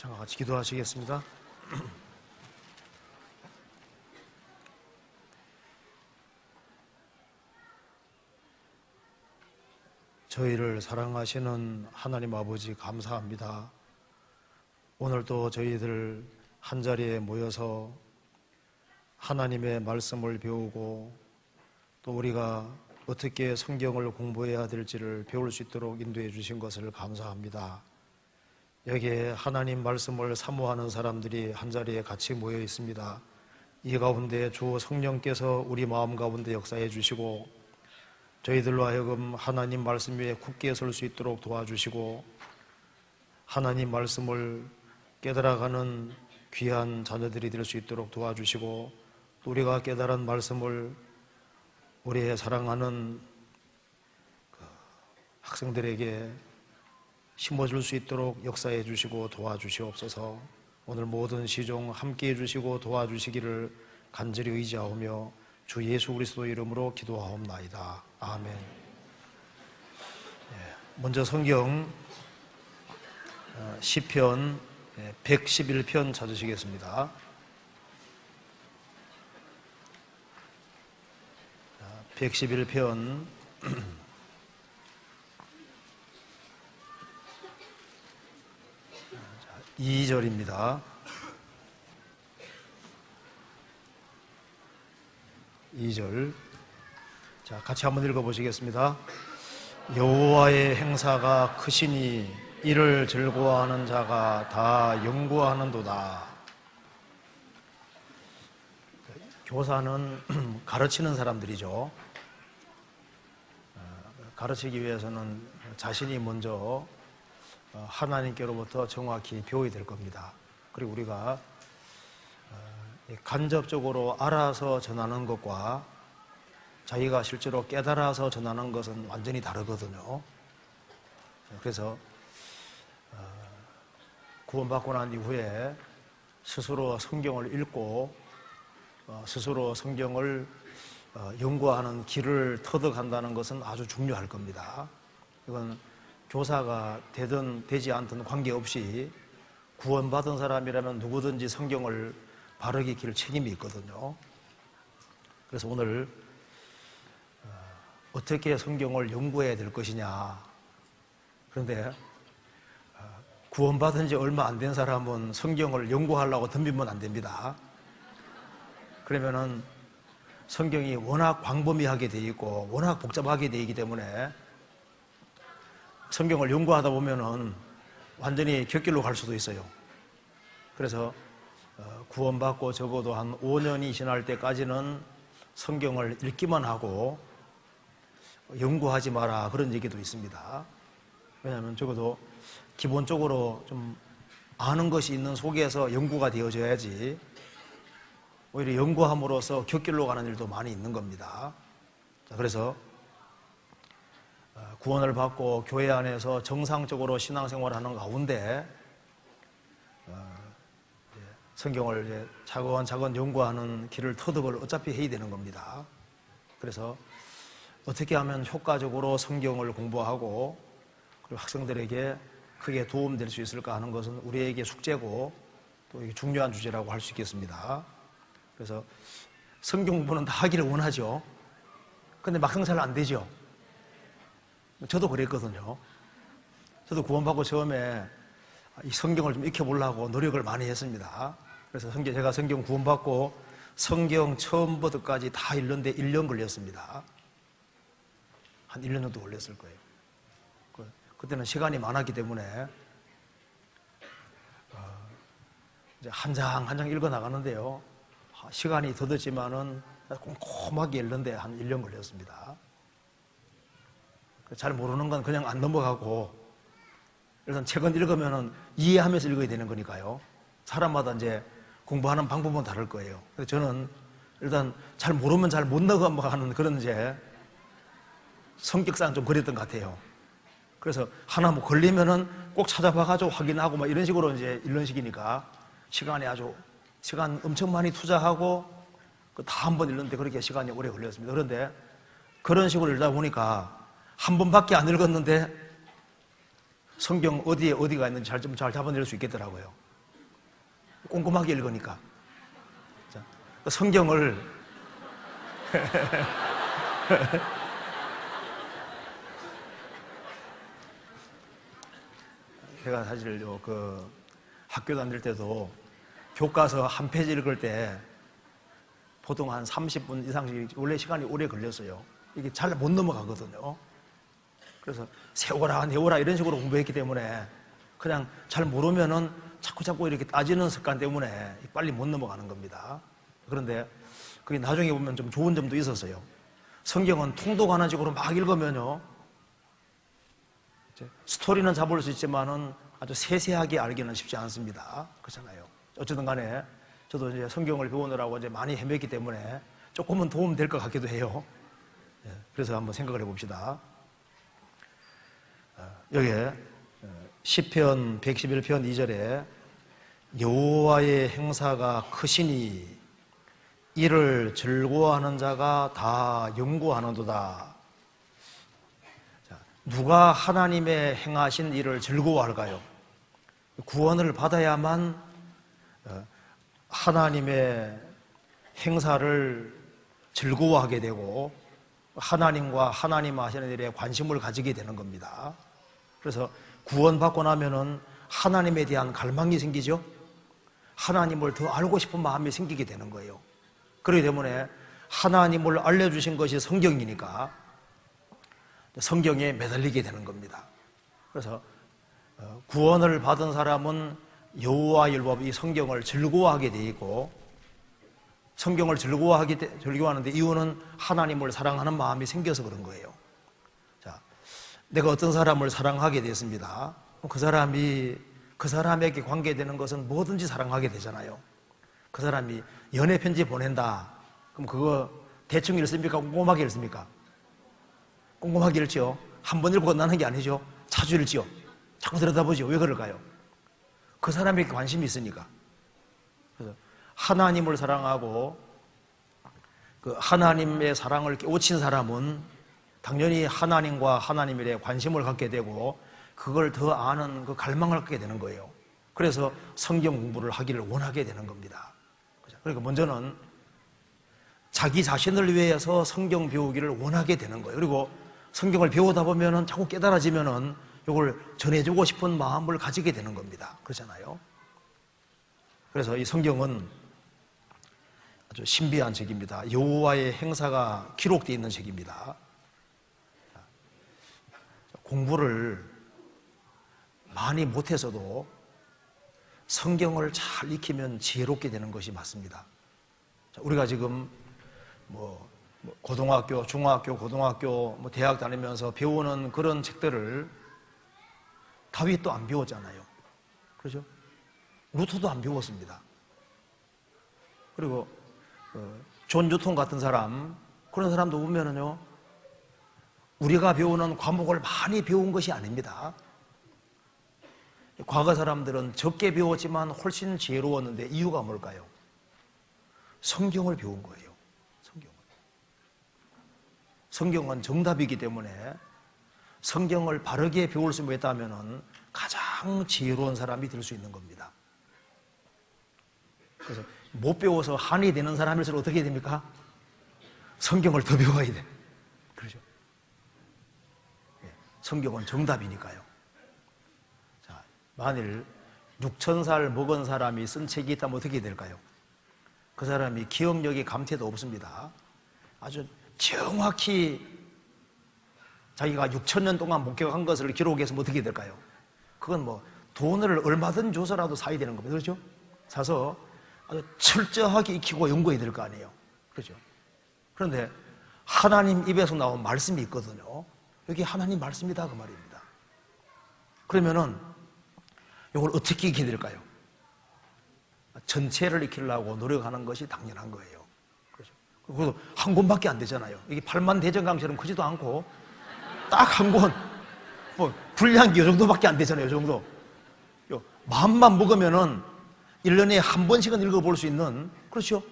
잠깐 같이 기도하시겠습니다. 저희를 사랑하시는 하나님 아버지 감사합니다. 오늘도 저희들 한자리에 모여서 하나님의 말씀을 배우고 또 우리가 어떻게 성경을 공부해야 될지를 배울 수 있도록 인도해 주신 것을 감사합니다. 여기에 하나님 말씀을 사모하는 사람들이 한자리에 같이 모여 있습니다. 이 가운데 주 성령께서 우리 마음 가운데 역사해 주시고 저희들로 하여금 하나님 말씀 위에 굳게 설 수 있도록 도와주시고 하나님 말씀을 깨달아가는 귀한 자녀들이 될 수 있도록 도와주시고 또 우리가 깨달은 말씀을 우리의 사랑하는 학생들에게 심어줄 수 있도록 역사해 주시고 도와주시옵소서. 오늘 모든 시종 함께해 주시고 도와주시기를 간절히 의지하오며 주 예수 그리스도 이름으로 기도하옵나이다. 아멘. 먼저 성경 시편 111편 찾으시겠습니다. 111편 2절입니다. 2절. 자, 같이 한번 읽어보시겠습니다. 여호와의 행사가 크시니 이를 즐거워하는 자가 다 연구하는도다. 교사는 가르치는 사람들이죠. 가르치기 위해서는 자신이 먼저 하나님께로부터 정확히 배워야 될 겁니다. 그리고 우리가 간접적으로 알아서 전하는 것과 자기가 실제로 깨달아서 전하는 것은 완전히 다르거든요. 그래서 구원받고 난 이후에 스스로 성경을 읽고 스스로 성경을 연구하는 길을 터득한다는 것은 아주 중요할 겁니다. 이건 교사가 되든 되지 않든 관계없이 구원받은 사람이라면 누구든지 성경을 바르게 읽힐 책임이 있거든요. 그래서 오늘 어떻게 성경을 연구해야 될 것이냐. 그런데 구원받은 지 얼마 안 된 사람은 성경을 연구하려고 덤비면 안 됩니다. 그러면은 성경이 워낙 광범위하게 되어 있고 워낙 복잡하게 되어 있기 때문에 성경을 연구하다 보면은 완전히 곁길로 갈 수도 있어요. 그래서 구원받고 적어도 한 5년이 지날 때까지는 성경을 읽기만 하고 연구하지 마라, 그런 얘기도 있습니다. 왜냐하면 적어도 기본적으로 좀 아는 것이 있는 속에서 연구가 되어져야지 오히려 연구함으로써 곁길로 가는 일도 많이 있는 겁니다. 자, 그래서 구원을 받고 교회 안에서 정상적으로 신앙생활을 하는 가운데 성경을 차근차근 연구하는 길을 터득을 어차피 해야 되는 겁니다. 그래서 어떻게 하면 효과적으로 성경을 공부하고 그리고 학생들에게 크게 도움될 수 있을까 하는 것은 우리에게 숙제고 또 이게 중요한 주제라고 할 수 있겠습니다. 그래서 성경 공부는 다 하기를 원하죠. 근데 막상 잘 안 되죠. 저도 그랬거든요. 저도 구원받고 처음에 이 성경을 좀 익혀보려고 노력을 많이 했습니다. 그래서 제가 성경 구원받고 성경 처음부터까지 다 읽는데 1년 걸렸습니다. 한 1년 정도 걸렸을 거예요. 그때는 시간이 많았기 때문에 이제 한 장 한 장 읽어 나가는데요. 시간이 더 듣지만은 꼼꼼하게 읽는데 한 1년 걸렸습니다. 잘 모르는 건 그냥 안 넘어가고 일단 책은 읽으면은 이해하면서 읽어야 되는 거니까요. 사람마다 이제 공부하는 방법은 다를 거예요. 그래서 저는 일단 잘 모르면 잘 못 넘어가는 그런 이제 성격상 좀 그랬던 것 같아요. 그래서 하나 뭐 걸리면은 꼭 찾아봐가지고 확인하고 막 이런 식으로 이제 이런 식이니까 시간 엄청 많이 투자하고 다 한 번 읽는데 그렇게 시간이 오래 걸렸습니다. 그런데 그런 식으로 읽다 보니까 한 번밖에 안 읽었는데 성경 어디에 어디가 있는지 잘 잡아낼 수 있겠더라고요. 꼼꼼하게 읽으니까. 자, 성경을 제가 사실 학교 다닐 때도 교과서 한 페이지 읽을 때 보통 한 30분 이상씩 원래 시간이 오래 걸렸어요. 이게 잘 못 넘어가거든요. 그래서 세워라 내워라 이런 식으로 공부했기 때문에 그냥 잘 모르면은 자꾸 이렇게 따지는 습관 때문에 빨리 못 넘어가는 겁니다. 그런데 그게 나중에 보면 좀 좋은 점도 있었어요. 성경은 통독하는 식으로 막 읽으면요, 스토리는 잡을 수 있지만은 아주 세세하게 알기는 쉽지 않습니다. 그렇잖아요. 어쨌든 간에 저도 이제 성경을 배우느라고 이제 많이 헤맸기 때문에 조금은 도움 될 것 같기도 해요. 그래서 한번 생각을 해봅시다. 여기에 시편 111편 2절에 여호와의 행사가 크시니 이를 즐거워하는 자가 다 연구하는도다. 자, 누가 하나님의 행하신 일을 즐거워할까요? 구원을 받아야만 하나님의 행사를 즐거워하게 되고 하나님과 하나님 하시는 일에 관심을 가지게 되는 겁니다. 그래서 구원받고 나면은 하나님에 대한 갈망이 생기죠. 하나님을 더 알고 싶은 마음이 생기게 되는 거예요. 그렇기 때문에 하나님을 알려주신 것이 성경이니까 성경에 매달리게 되는 겁니다. 그래서 구원을 받은 사람은 여호와 율법 이 성경을 즐거워하게 돼 있고, 성경을 즐거워하는데 이유는 하나님을 사랑하는 마음이 생겨서 그런 거예요. 자, 내가 어떤 사람을 사랑하게 됐습니다. 그 사람에게 관계되는 것은 뭐든지 사랑하게 되잖아요. 그 사람이 연애 편지 보낸다. 그럼 그거 대충 읽습니까? 꼼꼼하게 읽습니까? 꼼꼼하게 읽죠. 한 번 읽고 끝나는 게 아니죠. 자주 읽죠. 자꾸 들여다보죠. 왜 그럴까요? 그 사람에게 관심이 있으니까. 그래서 하나님을 사랑하고 그 하나님의 사랑을 깨우친 사람은 당연히 하나님과 하나님에 대해 관심을 갖게 되고 그걸 더 아는 그 갈망을 갖게 되는 거예요. 그래서 성경 공부를 하기를 원하게 되는 겁니다. 그러니까 먼저는 자기 자신을 위해서 성경 배우기를 원하게 되는 거예요. 그리고 성경을 배우다 보면은 자꾸 깨달아지면은 이걸 전해주고 싶은 마음을 가지게 되는 겁니다. 그렇잖아요. 그래서 이 성경은 아주 신비한 책입니다. 여호와의 행사가 기록되어 있는 책입니다. 공부를 많이 못해서도 성경을 잘 익히면 지혜롭게 되는 것이 맞습니다. 우리가 지금 고등학교, 중학교, 고등학교, 대학 다니면서 배우는 그런 책들을 다윗도 안 배웠잖아요. 그렇죠? 루터도 안 배웠습니다. 그리고 존 뉴턴 같은 사람, 그런 사람도 보면은요, 우리가 배우는 과목을 많이 배운 것이 아닙니다. 과거 사람들은 적게 배웠지만 훨씬 지혜로웠는데 이유가 뭘까요? 성경을 배운 거예요. 성경은 정답이기 때문에 성경을 바르게 배울 수 있다면 가장 지혜로운 사람이 될 수 있는 겁니다. 그래서 못 배워서 한이 되는 사람일수록 어떻게 해야 됩니까? 성경을 더 배워야 돼. 그렇죠? 성경은 정답이니까요. 자, 만일 6,000살 먹은 사람이 쓴 책이 있다면 어떻게 될까요? 그 사람이 기억력이 감퇴도 없습니다. 아주 정확히 자기가 6,000년 동안 목격한 것을 기록해서 어떻게 될까요? 그건 돈을 얼마든 줘서라도 사야 되는 겁니다. 그렇죠? 사서 아주 철저하게 익히고 연구해야 될 거 아니에요. 그렇죠? 그런데 하나님 입에서 나온 말씀이 있거든요. 여기 하나님 말씀이다 그 말입니다. 그러면은 이걸 어떻게 익혀야 될까요? 전체를 익히려고 노력하는 것이 당연한 거예요. 그렇죠? 그리고 한 권밖에 안 되잖아요. 이게 8만 대전강처럼 크지도 않고 딱 한 권, 분량이 이 정도밖에 안 되잖아요. 이 정도. 마음만 먹으면은 1년에 한 번씩은 읽어볼 수 있는, 그렇죠?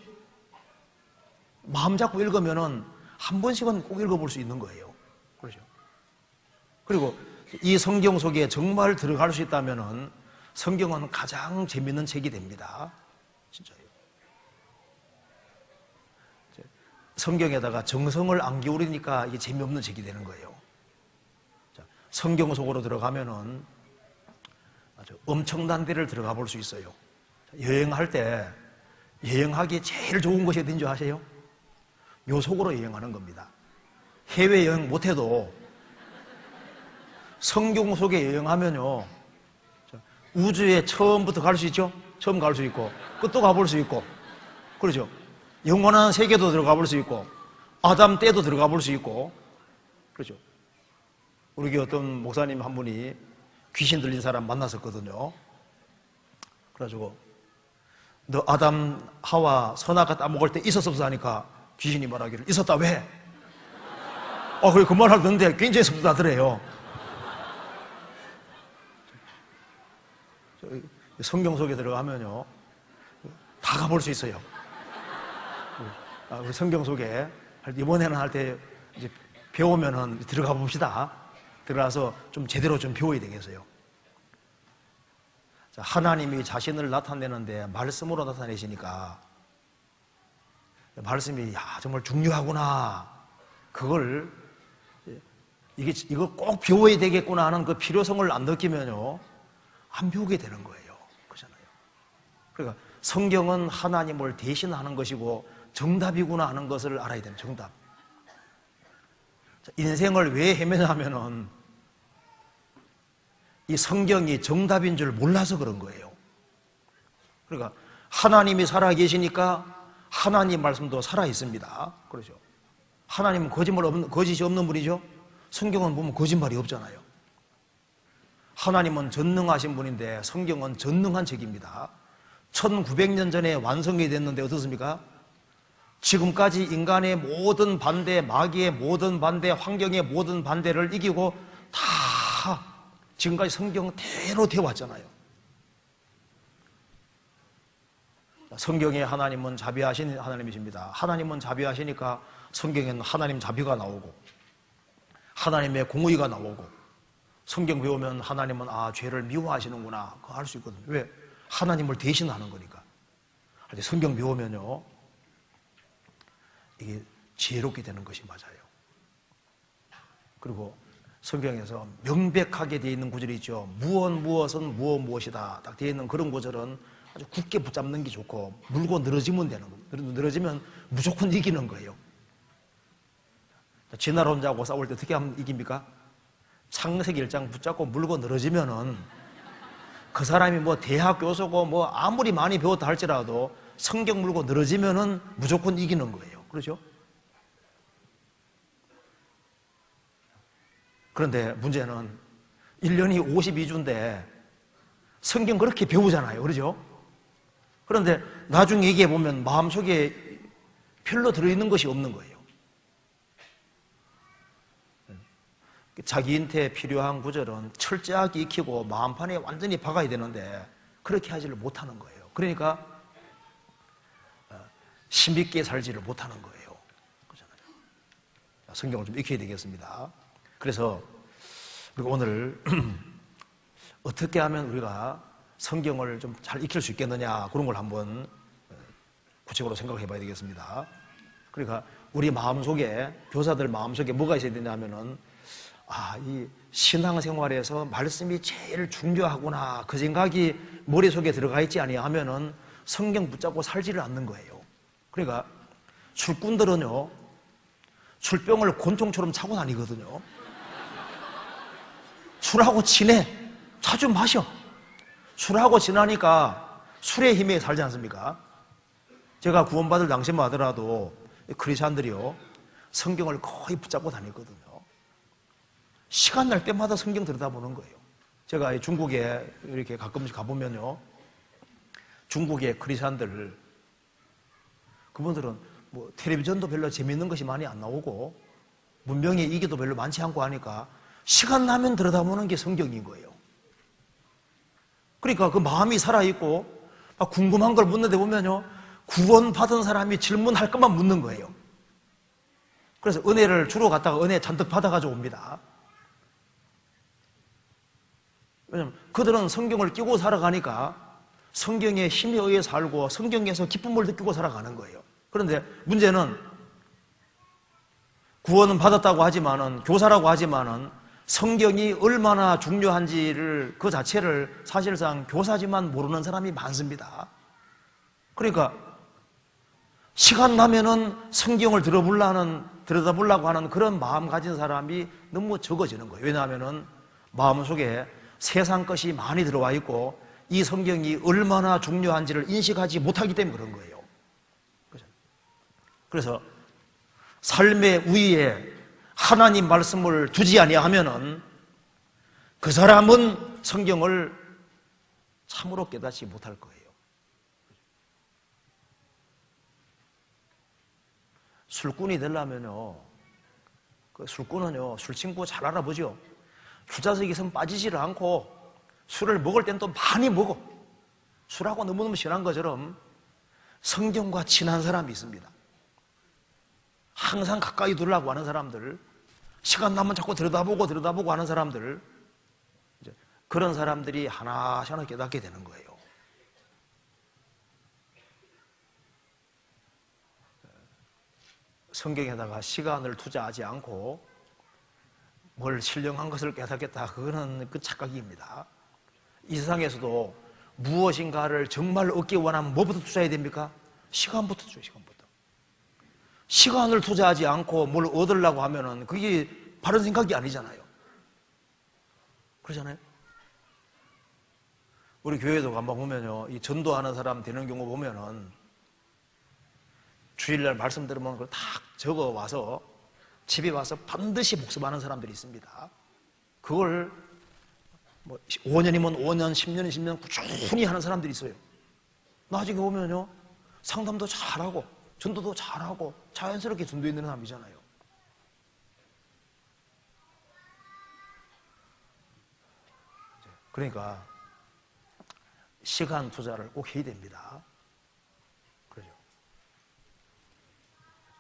마음 잡고 읽으면은 한 번씩은 꼭 읽어볼 수 있는 거예요. 그렇죠? 그리고 이 성경 속에 정말 들어갈 수 있다면은 성경은 가장 재밌는 책이 됩니다. 진짜요. 성경에다가 정성을 안 기울이니까 이게 재미없는 책이 되는 거예요. 자, 성경 속으로 들어가면은 아주 엄청난 데를 들어가 볼 수 있어요. 여행할 때 여행하기에 제일 좋은 것이 어딘지 아세요? 요 속으로 여행하는 겁니다. 해외여행 못해도 성경 속에 여행하면요, 우주에 처음부터 갈 수 있죠? 처음 갈 수 있고, 끝도 가볼 수 있고, 그러죠? 영원한 세계도 들어가 볼 수 있고, 아담 때도 들어가 볼 수 있고, 그렇죠? 우리 교회 어떤 목사님 한 분이 귀신 들린 사람 만났었거든요. 그래가지고, 너 아담, 하와, 선악과 따먹을 때 있었어 없어 하니까 귀신이 말하기를, 있었다, 왜? 그래, 그 말을 듣는데 굉장히 섭섭하더래요. 성경 속에 들어가면요, 다 가볼 수 있어요. 우리 성경 속에 이번에는 할 때 이제 배우면은 들어가 봅시다. 들어가서 좀 제대로 좀 배워야 되겠어요. 자, 하나님이 자신을 나타내는데 말씀으로 나타내시니까 말씀이 정말 중요하구나. 그걸 이거 꼭 배워야 되겠구나 하는 그 필요성을 안 느끼면요, 안 배우게 되는 거예요. 그렇잖아요. 그러니까 성경은 하나님을 대신하는 것이고 정답이구나 하는 것을 알아야 되는 정답. 인생을 왜 헤매냐 하면은 이 성경이 정답인 줄 몰라서 그런 거예요. 그러니까 하나님이 살아계시니까 하나님 말씀도 살아있습니다. 그렇죠. 하나님은 거짓이 없는 분이죠. 성경은 보면 거짓말이 없잖아요. 하나님은 전능하신 분인데 성경은 전능한 책입니다. 1900년 전에 완성이 됐는데 어떻습니까? 지금까지 인간의 모든 반대, 마귀의 모든 반대, 환경의 모든 반대를 이기고 다 지금까지 성경대로 되어왔잖아요. 성경의 하나님은 자비하신 하나님이십니다. 하나님은 자비하시니까 성경에는 하나님 자비가 나오고 하나님의 공의가 나오고 성경 배우면 하나님은 죄를 미워하시는구나 그거 알 수 있거든요. 왜? 하나님을 대신하는 거니까. 성경 배우면요, 이게 지혜롭게 되는 것이 맞아요. 그리고 성경에서 명백하게 되어 있는 구절이 있죠. 무엇은 무엇이다 딱 되어 있는 그런 구절은 아주 굳게 붙잡는 게 좋고 물고 늘어지면 되는 거예요. 늘어지면 무조건 이기는 거예요. 진화론자하고 싸울 때 어떻게 하면 이깁니까? 창세기 1장 붙잡고 물고 늘어지면은 그 사람이 뭐 대학 교수고 뭐 아무리 많이 배웠다 할지라도 성경 물고 늘어지면은 무조건 이기는 거예요. 그렇죠? 그런데 문제는 1년이 52주인데 성경 그렇게 배우잖아요. 그렇죠? 그런데 나중에 얘기해 보면 마음속에 별로 들어있는 것이 없는 거예요. 자기한테 필요한 구절은 철저하게 익히고 마음판에 완전히 박아야 되는데 그렇게 하지를 못하는 거예요. 그러니까 힘있게 살지를 못하는 거예요. 그렇잖아요. 성경을 좀 익혀야 되겠습니다. 그래서 우리가 오늘 어떻게 하면 우리가 성경을 좀 잘 익힐 수 있겠느냐 그런 걸 한번 구체적으로 생각해 봐야 되겠습니다. 그러니까 우리 마음속에, 교사들 마음속에 뭐가 있어야 되냐면은 이 신앙생활에서 말씀이 제일 중요하구나 그 생각이 머릿속에 들어가 있지 아니하면은 성경 붙잡고 살지를 않는 거예요. 그러니까 술꾼들은요, 술병을 곤충처럼 차고 다니거든요. 술하고 친해. 자주 마셔. 술하고 친하니까 술의 힘에 살지 않습니까? 제가 구원받을 당시만 하더라도 크리스찬들이요, 성경을 거의 붙잡고 다녔거든요. 시간 날 때마다 성경 들여다보는 거예요. 제가 중국에 이렇게 가끔씩 가보면요, 중국의 크리스찬들, 그분들은 뭐 텔레비전도 별로 재밌는 것이 많이 안 나오고 문명의 이기도 별로 많지 않고 하니까 시간 나면 들여다보는 게 성경인 거예요. 그러니까 그 마음이 살아있고 막 궁금한 걸 묻는데 보면요, 구원받은 사람이 질문할 것만 묻는 거예요. 그래서 은혜를 주러 갔다가 은혜 잔뜩 받아가지고 옵니다. 왜냐면 그들은 성경을 끼고 살아가니까 성경의 힘에 의해 살고 성경에서 기쁨을 느끼고 살아가는 거예요. 그런데 문제는 구원은 받았다고 하지만은, 교사라고 하지만은 성경이 얼마나 중요한지를, 그 자체를 사실상 교사지만 모르는 사람이 많습니다. 그러니까 시간 나면은 성경을 들여다보려고 하는 그런 마음 가진 사람이 너무 적어지는 거예요. 왜냐하면은 마음속에 세상 것이 많이 들어와 있고 이 성경이 얼마나 중요한지를 인식하지 못하기 때문에 그런 거예요. 그래서 삶의 위에 하나님 말씀을 두지 아니하면은 그 사람은 성경을 참으로 깨닫지 못할 거예요. 술꾼이 되려면요, 그 술꾼은요, 술 친구 잘 알아보죠. 술자석에 선 빠지지를 않고 술을 먹을 땐 또 많이 먹어. 술하고 너무너무 친한 것처럼 성경과 친한 사람이 있습니다. 항상 가까이 두려고 하는 사람들, 시간 나면 자꾸 들여다보고 하는 사람들, 그런 사람들이 하나씩 깨닫게 되는 거예요. 성경에다가 시간을 투자하지 않고 뭘 신령한 것을 깨닫겠다, 그거는 그 착각입니다. 이 세상에서도 무엇인가를 정말 얻기 원하면 뭐부터 투자해야 됩니까? 시간부터 투자해요. 시간을 투자하지 않고 뭘 얻으려고 하면은 그게 바른 생각이 아니잖아요. 그러잖아요. 우리 교회도 한번 보면요, 이 전도하는 사람 되는 경우 보면은 주일날 말씀 들으면 그걸 딱 적어 와서 집에 와서 반드시 복습하는 사람들이 있습니다. 그걸 뭐 5년이면 5년, 10년이면 10년 꾸준히 하는 사람들이 있어요. 나중에 보면요, 상담도 잘하고 전도도 잘하고 자연스럽게 전도에 있는 사람이잖아요. 그러니까 시간 투자를 꼭 해야 됩니다. 그렇죠?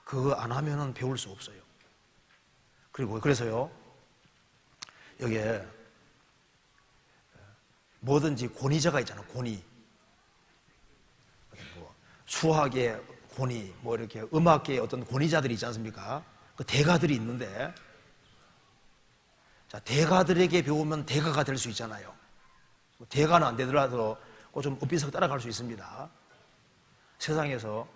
그거 안 하면은 배울 수 없어요. 그리고 그래서요, 여기에 뭐든지 권위자가 있잖아요. 권위. 뭐 수학의 권위, 뭐 이렇게 음악계의 어떤 권위자들이 있지 않습니까? 그 대가들이 있는데, 자, 대가들에게 배우면 대가가 될 수 있잖아요. 대가는 안 되더라도 좀 엇비석 따라갈 수 있습니다. 세상에서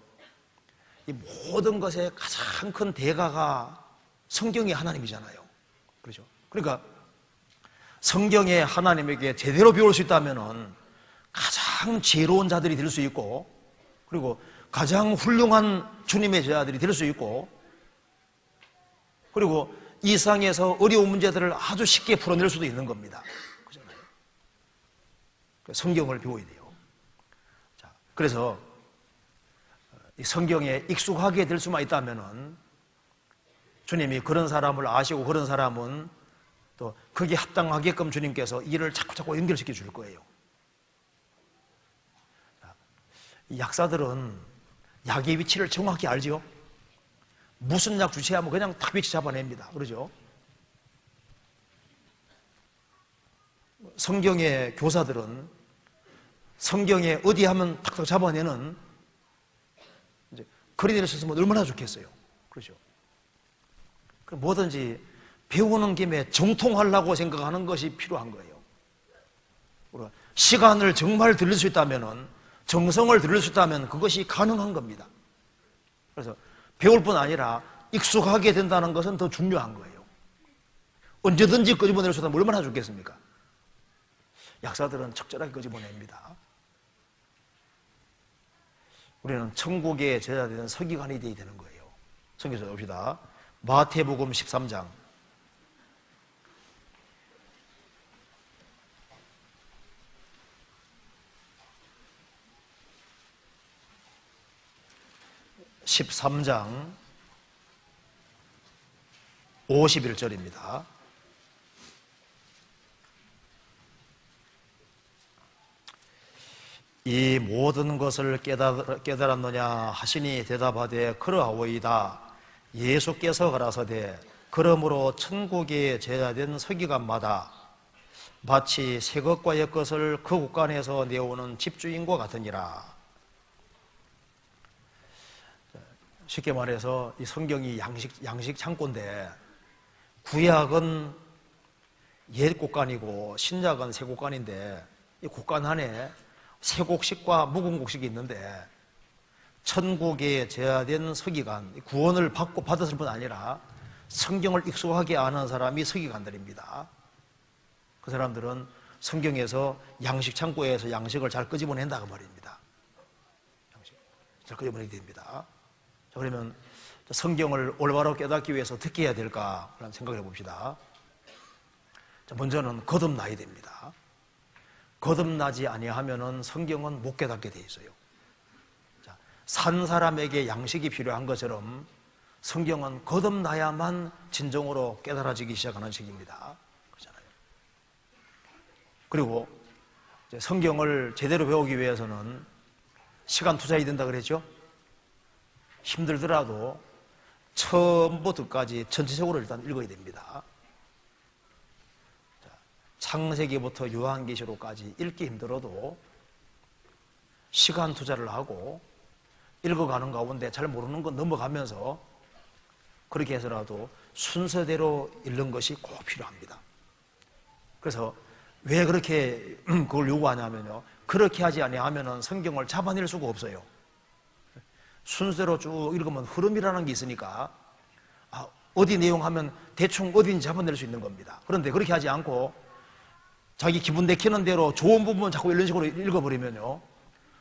이 모든 것의 가장 큰 대가가 성경의 하나님이잖아요. 그렇죠? 그러니까 성경의 하나님에게 제대로 배울 수 있다면은 가장 지혜로운 자들이 될 수 있고, 그리고 가장 훌륭한 주님의 제자들이 될 수 있고, 그리고 이 세상에서 어려운 문제들을 아주 쉽게 풀어낼 수도 있는 겁니다. 그렇잖아요. 성경을 배워야 돼요. 자, 그래서 이 성경에 익숙하게 될 수만 있다면은 주님이 그런 사람을 아시고 그런 사람은 또 거기에 합당하게끔 주님께서 일을 자꾸 연결시켜 줄 거예요. 자, 이 약사들은 약의 위치를 정확히 알지요. 무슨 약 주체하면 그냥 딱 위치 잡아냅니다. 그러죠? 성경의 교사들은 성경에 어디 하면 탁탁 잡아내는 이제 그리들을 썼으면 얼마나 좋겠어요. 그렇죠? 뭐든지 배우는 김에 정통하려고 생각하는 것이 필요한 거예요. 우리가 시간을 정말 들일 수 있다면은, 정성을 들일 수 있다면 그것이 가능한 겁니다. 그래서 배울 뿐 아니라 익숙하게 된다는 것은 더 중요한 거예요. 언제든지 끄집어낼 수 있다면 얼마나 좋겠습니까? 약사들은 적절하게 끄집어냅니다. 우리는 천국의 제자되는 서기관이 되어야 되는 거예요. 성경에서 봅시다. 마태복음 13장 13장 51절입니다. 이 모든 것을 깨달았느냐 하시니 대답하되 그러하오이다. 예수께서 가라사대 그러므로 천국의 제자된 서기관마다 마치 새 것과 옛 것을 그 곳간에서 내오는 집주인과 같으니라. 쉽게 말해서 이 성경이 양식 창고인데 구약은 옛 곳간이고 신약은 새 곳간인데 이 곳간 안에 새 곡식과 묵은 곡식이 있는데 천국에 제한된 서기관, 구원을 받고 받았을 뿐 아니라 성경을 익숙하게 아는 사람이 서기관들입니다. 그 사람들은 성경에서 양식 창고에서 양식을 잘 끄집어낸다 그 말입니다. 양식 잘 끄집어내야 됩니다. 자, 그러면 성경을 올바로 깨닫기 위해서 어떻게 해야 될까 라는 생각을 해봅시다. 자, 먼저는 거듭나야 됩니다. 거듭나지 아니하면은 성경은 못 깨닫게 돼 있어요. 자, 산 사람에게 양식이 필요한 것처럼 성경은 거듭나야만 진정으로 깨달아지기 시작하는 책입니다. 그렇잖아요. 그리고 이제 성경을 제대로 배우기 위해서는 시간 투자해야 된다 그랬죠? 힘들더라도 처음부터까지 전체적으로 일단 읽어야 됩니다. 창세기부터 요한계시록까지 읽기 힘들어도 시간 투자를 하고 읽어가는 가운데 잘 모르는 건 넘어가면서 그렇게 해서라도 순서대로 읽는 것이 꼭 필요합니다. 그래서 왜 그렇게 그걸 요구하냐면요, 그렇게 하지 아니하면 성경을 잡아낼 수가 없어요. 순서대로 쭉 읽으면 흐름이라는 게 있으니까 어디 내용 하면 대충 어딘지 잡아낼 수 있는 겁니다. 그런데 그렇게 하지 않고 자기 기분 내키는 대로 좋은 부분 자꾸 이런 식으로 읽어버리면요,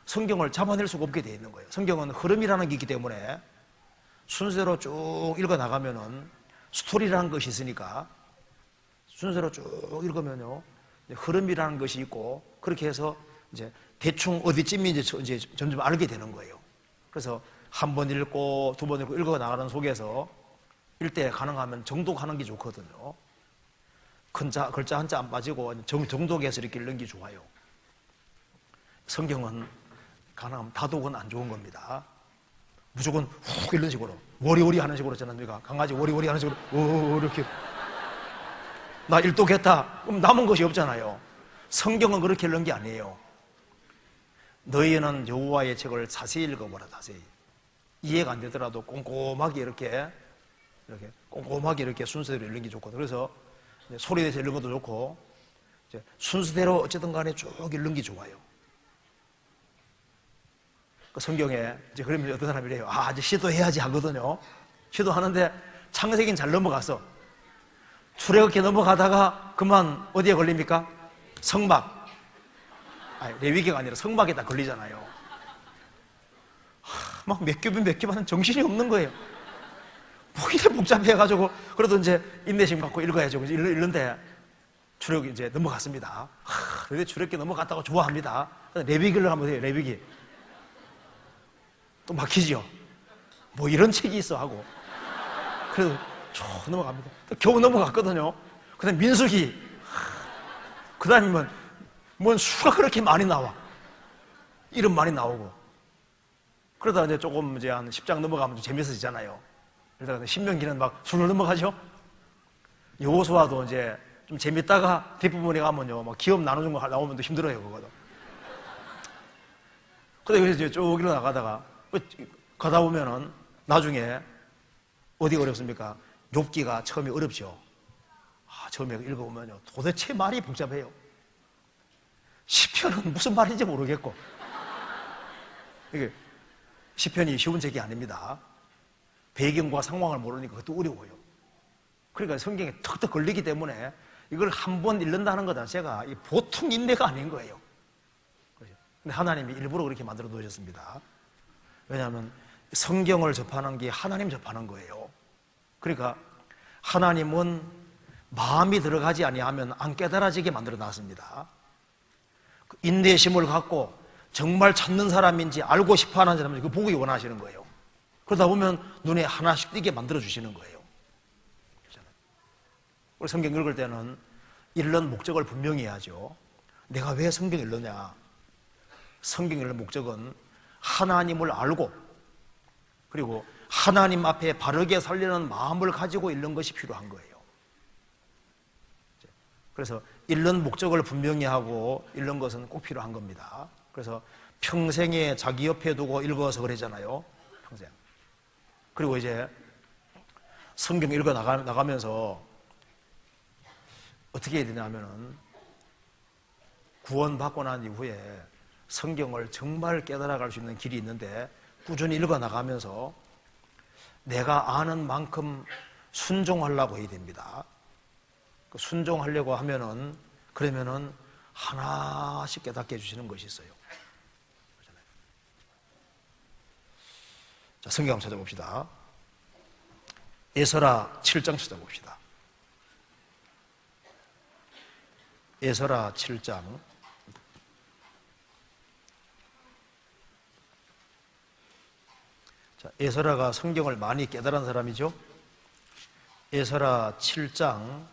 성경을 잡아낼 수가 없게 돼 있는 거예요. 성경은 흐름이라는 게 있기 때문에 순서대로 쭉 읽어나가면은 스토리라는 것이 있으니까 순서대로 쭉 읽으면요, 흐름이라는 것이 있고 그렇게 해서 이제 대충 어디쯤인지 이제 점점 알게 되는 거예요. 그래서 한 번 읽고 두 번 읽고 읽어나가는 속에서 읽때 가능하면 정독하는 게 좋거든요. 글자 한자 안 빠지고 정독해서 이렇게 읽는 게 좋아요. 성경은 가능하면 다독은 안 좋은 겁니다. 무조건 훅 이런 식으로 워리워리 하는 식으로 있잖아요. 우리가 강아지 워리워리 하는 식으로 이렇게 나 일독했다 그럼 남은 것이 없잖아요. 성경은 그렇게 읽는 게 아니에요. 너희는 여호와의 책을 자세히 읽어보라. 자세히 이해가 안 되더라도 꼼꼼하게 이렇게 꼼꼼하게 이렇게 순서대로 읽는 게 좋거든요. 그래서 소리 내서 읽는 것도 좋고 순서대로 어쨌든 간에 쭉 읽는 게 좋아요. 그 성경에 이제 그러면 어떤 사람이 이래요. 이제 시도해야지 하거든요. 시도하는데 창세기는 잘 넘어갔어. 출애굽기 넘어가다가 그만 어디에 걸립니까? 성막. 레위기가 아니라 성막에 다 걸리잖아요. 막 몇 겹은 정신이 없는 거예요. 뭐 이래 복잡해가지고 그래도 이제 인내심 갖고 읽어야죠. 읽는데 출애굽기 이제 넘어갔습니다. 근데 출애굽기 넘어갔다고 좋아합니다. 레위기를 한번 해요. 레위기 또 막히죠. 뭐 이런 책이 있어 하고 그래도 쭉 넘어갑니다. 또 겨우 넘어갔거든요. 그 다음에 민수기 그 다음이면 뭔 수가 그렇게 많이 나와. 이름 많이 나오고 그러다 이제 조금 이제 한 10장 넘어가면 좀 재밌어지잖아요. 그러다가 신명기는 막 술로 넘어가죠. 여호수아도 이제 좀 재밌다가 뒷부분에 가면요, 막 기업 나누는 거 나오면 또 힘들어요, 그거도. 그래서 이제 쭉 일어나가다가 가다 보면은 나중에 어디가 어렵습니까? 욥기가 처음에 어렵죠. 처음에 읽어보면요, 도대체 말이 복잡해요. 시편은 무슨 말인지 모르겠고. 이게 시편이 쉬운 책이 아닙니다. 배경과 상황을 모르니까 그것도 어려워요. 그러니까 성경에 턱턱 걸리기 때문에 이걸 한 번 읽는다는 것 자체가 보통 인내가 아닌 거예요. 근데 하나님이 일부러 그렇게 만들어 놓으셨습니다. 왜냐하면 성경을 접하는 게 하나님 접하는 거예요. 그러니까 하나님은 마음이 들어가지 아니하면 안 깨달아지게 만들어 놨습니다. 인내심을 갖고 정말 찾는 사람인지 알고 싶어하는 사람인지 그 보기 원하시는 거예요. 그러다 보면 눈에 하나씩 띄게 만들어 주시는 거예요. 우리 성경 읽을 때는 읽는 목적을 분명히 해야죠. 내가 왜 성경 읽느냐? 성경 읽는 목적은 하나님을 알고 그리고 하나님 앞에 바르게 살리는 마음을 가지고 읽는 것이 필요한 거예요. 그래서 읽는 목적을 분명히 하고 읽는 것은 꼭 필요한 겁니다. 그래서 평생에 자기 옆에 두고 읽어서 그러잖아요. 평생. 그리고 이제 성경 읽어 나가면서 어떻게 해야 되냐면은 구원받고 난 이후에 성경을 정말 깨달아갈 수 있는 길이 있는데 꾸준히 읽어 나가면서 내가 아는 만큼 순종하려고 해야 됩니다. 순종하려고 하면은 그러면은 하나씩 깨닫게 해주시는 것이 있어요. 자, 성경 한번 찾아봅시다. 에스라 7장 찾아봅시다. 에스라 7장. 자, 에스라가 성경을 많이 깨달은 사람이죠. 에스라 7장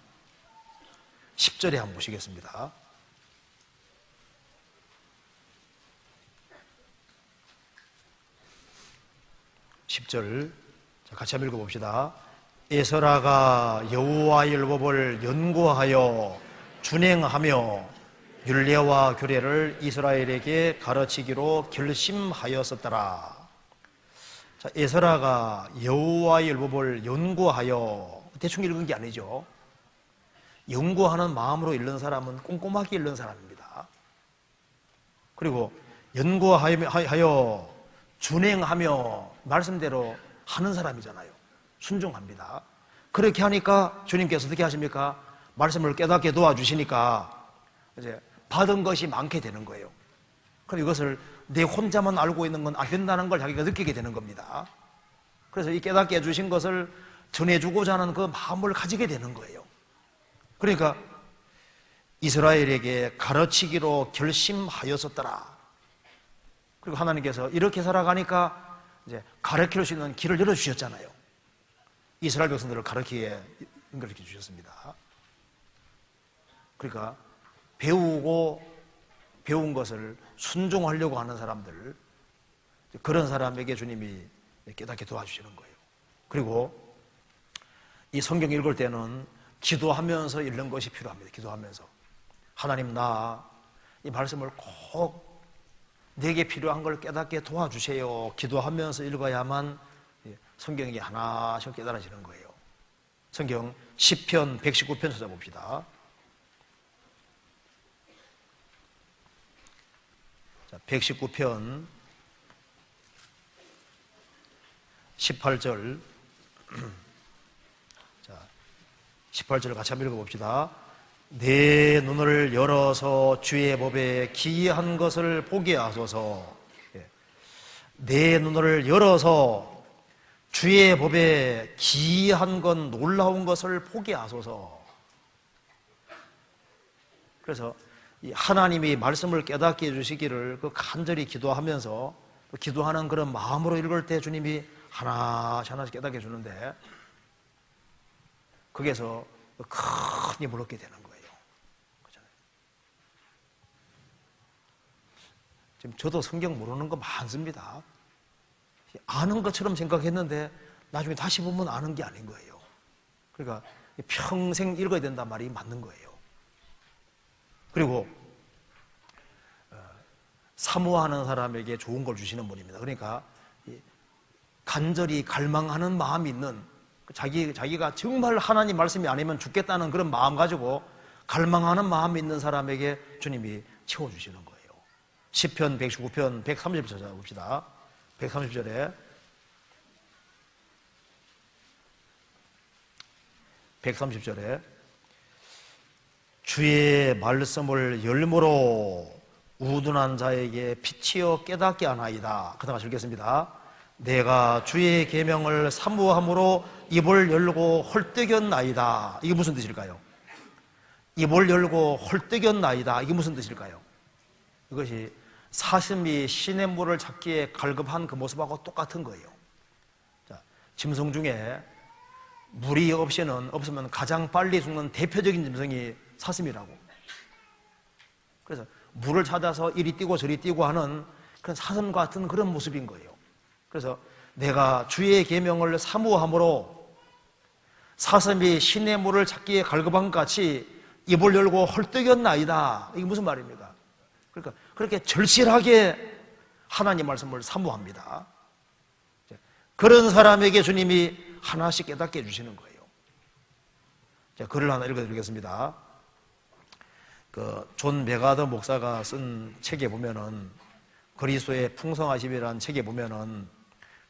10절에 한번 보시겠습니다. 10절 같이 한번 읽어봅시다. 에스라가 여호와의 율법을 연구하여 준행하며 율례와 규례를 이스라엘에게 가르치기로 결심하였었더라. 자, 에스라가 여호와의 율법을 연구하여 대충 읽은 게 아니죠. 연구하는 마음으로 읽는 사람은 꼼꼼하게 읽는 사람입니다. 그리고 연구하여 준행하며 말씀대로 하는 사람이잖아요. 순종합니다. 그렇게 하니까 주님께서 어떻게 하십니까? 말씀을 깨닫게 도와주시니까 이제 받은 것이 많게 되는 거예요. 그럼 이것을 내 혼자만 알고 있는 건 안 된다는 걸 자기가 느끼게 되는 겁니다. 그래서 이 깨닫게 해주신 것을 전해주고자 하는 그 마음을 가지게 되는 거예요. 그러니까 이스라엘에게 가르치기로 결심하였었더라. 그리고 하나님께서 이렇게 살아가니까 이제 가르칠 수 있는 길을 열어주셨잖아요. 이스라엘 백성들을 가르치게 연결시켜 주셨습니다. 그러니까 배운 것을 순종하려고 하는 사람들, 그런 사람에게 주님이 깨닫게 도와주시는 거예요. 그리고 이 성경 읽을 때는 기도하면서 읽는 것이 필요합니다. 기도하면서 하나님, 나 이 말씀을 꼭 내게 필요한 걸 깨닫게 도와주세요. 기도하면서 읽어야만 성경이 하나씩 깨달아지는 거예요. 성경 시편 119편 찾아봅시다. 자, 119편 18절. 자, 18절을 같이 한번 읽어봅시다. 내 눈을 열어서 주의 법에 기이한 것을 보게 하소서. 내 눈을 열어서 주의 법에 기이한 것, 놀라운 것을 보게 하소서. 그래서 이 하나님이 말씀을 깨닫게 해주시기를 그 간절히 기도하면서 기도하는 그런 마음으로 읽을 때 주님이 하나씩 깨닫게 해주는데 거기에서 큰 힘을 얻게 되는 거예요. 그렇잖아요. 지금 저도 성경 모르는 거 많습니다. 아는 것처럼 생각했는데 나중에 다시 보면 아는 게 아닌 거예요. 그러니까 평생 읽어야 된단 말이 맞는 거예요. 그리고 사모하는 사람에게 좋은 걸 주시는 분입니다. 그러니까 간절히 갈망하는 마음이 있는, 자기가 정말 하나님 말씀이 아니면 죽겠다는 그런 마음 가지고 갈망하는 마음이 있는 사람에게 주님이 채워주시는 거예요. 시편 119편 130절 찾아봅시다. 130절에 130절에 주의 말씀을 열무로 우둔한 자에게 빛이여 깨닫게 하나이다. 그 다음 같이 읽겠습니다. 내가 주의 계명을 사모함으로 입을 열고 헐떡였나이다. 이게 무슨 뜻일까요? 입을 열고 헐떡였나이다. 이게 무슨 뜻일까요? 이것이 사슴이 시냇물을 찾기에 갈급한 그 모습하고 똑같은 거예요. 자, 짐승 중에 물이 없으면 가장 빨리 죽는 대표적인 짐승이 사슴이라고. 그래서 물을 찾아서 이리 뛰고 저리 뛰고 하는 그런 사슴 같은 그런 모습인 거예요. 그래서 내가 주의 계명을 사모함으로 사슴이 시냇물을 찾기에 갈급한 것 같이 입을 열고 헐떡였나이다. 이게 무슨 말입니까? 그러니까 그렇게 절실하게 하나님 말씀을 사모합니다. 그런 사람에게 주님이 하나씩 깨닫게 해주시는 거예요. 자, 글을 하나 읽어드리겠습니다. 존 메가더 목사가 쓴 책에 보면은, 그리스도의 풍성하심이라는 책에 보면은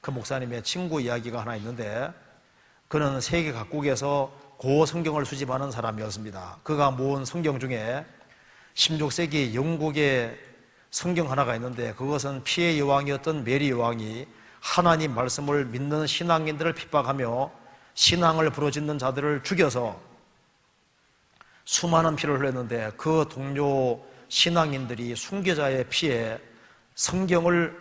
그 목사님의 친구 이야기가 하나 있는데, 그는 세계 각국에서 고성경을 수집하는 사람이었습니다. 그가 모은 성경 중에 16세기 영국의 성경 하나가 있는데, 그것은 피해 여왕이었던 메리 여왕이 하나님 말씀을 믿는 신앙인들을 핍박하며 신앙을 부르짖는 자들을 죽여서 수많은 피를 흘렸는데, 그 동료 신앙인들이 순교자의 피에 성경을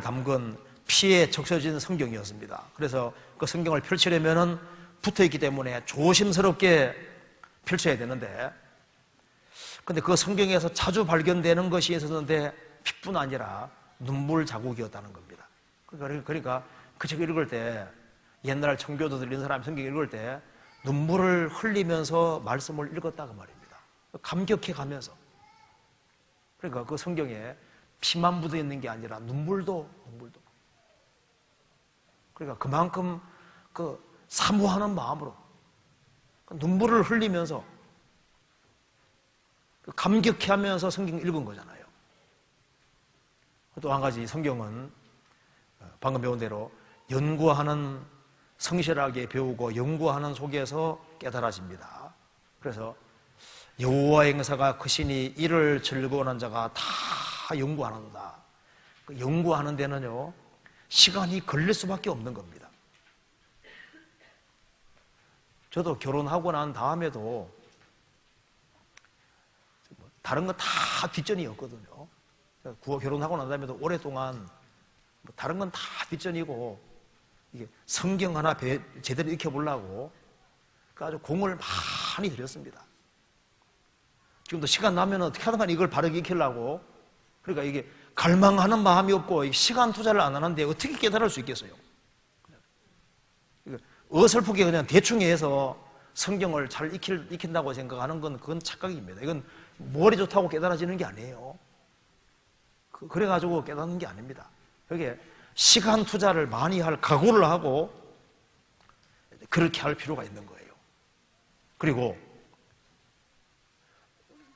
담근 피에 적셔진 성경이었습니다. 그래서 그 성경을 펼치려면은 붙어있기 때문에 조심스럽게 펼쳐야 되는데, 근데 그 성경에서 자주 발견되는 것이 있었는데 피뿐 아니라 눈물 자국이었다는 겁니다. 그러니까 그 책 읽을 때, 옛날 청교도들 이런 사람이 성경 읽을 때 눈물을 흘리면서 말씀을 읽었다고 말입니다. 감격해 가면서. 그러니까 그 성경에 피만 묻어 있는 게 아니라 눈물도. 그러니까 그만큼 그 사모하는 마음으로 눈물을 흘리면서 감격해 하면서 성경 읽은 거잖아요. 또 한 가지, 성경은 방금 배운 대로 연구하는, 성실하게 배우고 연구하는 속에서 깨달아집니다. 그래서 여호와의 행사가 크시니 이를 즐거워하는 자가 다 연구하는다. 연구하는 데는요, 시간이 걸릴 수밖에 없는 겁니다. 저도 결혼하고 난 다음에도 다른 거 다 뒷전이었거든요. 결혼하고 난 다음에도 오랫동안 다른 건 다 뒷전이고, 이게 성경 하나 제대로 익혀보려고 아주 공을 많이 들였습니다. 지금도 시간 나면 어떻게 하든 이걸 바르게 익히려고, 그러니까 이게 갈망하는 마음이 없고 시간 투자를 안 하는데 어떻게 깨달을 수 있겠어요? 어설프게 그냥 대충 해서 성경을 잘 익힌다고 생각하는 건 그건 착각입니다. 이건 머리 좋다고 깨달아지는 게 아니에요. 그래가지고 깨닫는 게 아닙니다. 여기에 시간 투자를 많이 할 각오를 하고 그렇게 할 필요가 있는 거예요. 그리고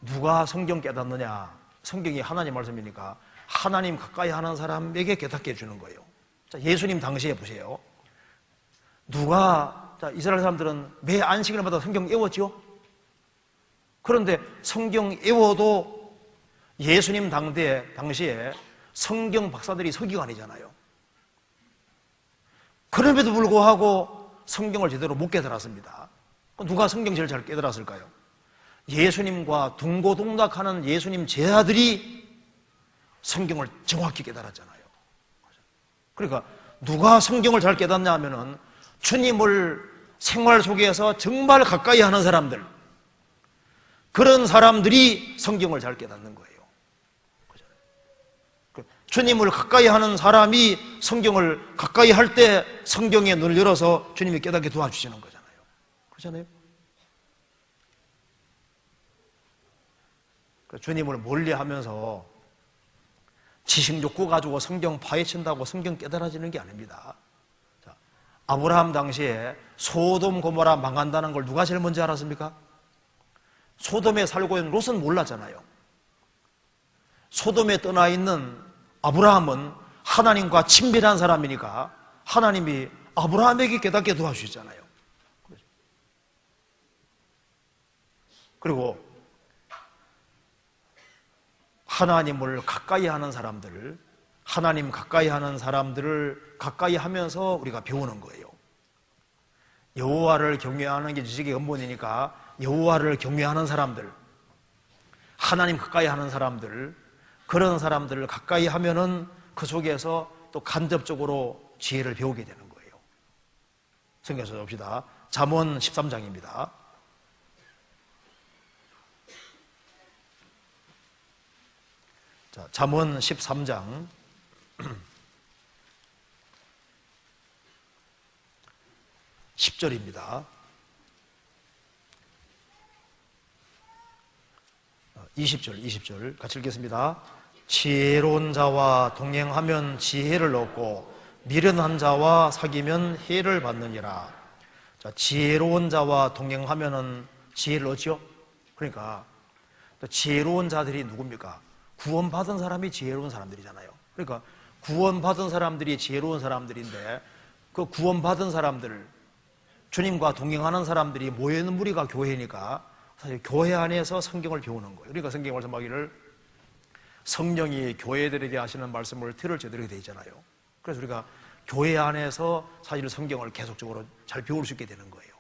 누가 성경 깨닫느냐? 성경이 하나님 말씀이니까 하나님 가까이 하는 사람에게 깨닫게 해주는 거예요. 자, 예수님 당시에 보세요. 이스라엘 사람들은 매 안식일마다 성경 외웠죠? 그런데 성경 외워도 예수님 당시에 성경 박사들이 서기관이잖아요. 그럼에도 불구하고 성경을 제대로 못 깨달았습니다. 누가 성경 제일 잘 깨달았을까요? 예수님과 동고동락하는 예수님 제자들이 성경을 정확히 깨달았잖아요. 그러니까 누가 성경을 잘 깨닫냐 하면은 주님을 생활 속에서 정말 가까이 하는 사람들, 그런 사람들이 성경을 잘 깨닫는 거예요. 주님을 가까이 하는 사람이 성경을 가까이 할 때 성경의 눈을 열어서 주님이 깨닫게 도와주시는 거잖아요. 그렇잖아요? 주님을 멀리 하면서 지식 욕구 가지고 성경 파헤친다고 성경 깨달아지는 게 아닙니다. 자, 아브라함 당시에 소돔 고모라 망한다는 걸 누가 제일 먼저 알았습니까? 소돔에 살고 있는 롯은 몰랐잖아요. 소돔에 떠나 있는 아브라함은 하나님과 친밀한 사람이니까 하나님이 아브라함에게 깨닫게 도와주셨잖아요. 그리고 하나님을 가까이 하는 사람들, 하나님 가까이 하는 사람들을 가까이 하면서 우리가 배우는 거예요. 여호와를 경외하는 게 지식의 근본이니까 여호와를 경외하는 사람들, 하나님 가까이 하는 사람들, 그런 사람들을 가까이 하면은 그 속에서 또 간접적으로 지혜를 배우게 되는 거예요. 성경에서 봅시다. 잠언 13장입니다. 자, 잠언 13장 10절입니다. 20절 같이 읽겠습니다. 지혜로운 자와 동행하면 지혜를 얻고 미련한 자와 사귀면 해를 받느니라. 자, 지혜로운 자와 동행하면은 지혜를 얻죠. 그러니까 또 지혜로운 자들이 누굽니까? 구원받은 사람이 지혜로운 사람들이잖아요. 그러니까 구원받은 사람들이 지혜로운 사람들인데, 그 구원받은 사람들, 주님과 동행하는 사람들이 모여있는 무리가 교회니까 사실 교회 안에서 성경을 배우는 거예요. 그러니까 성경 말씀하기를 성령이 교회들에게 하시는 말씀을 들을 때 들게 되어 있잖아요. 그래서 우리가 교회 안에서 사실 성경을 계속적으로 잘 배울 수 있게 되는 거예요.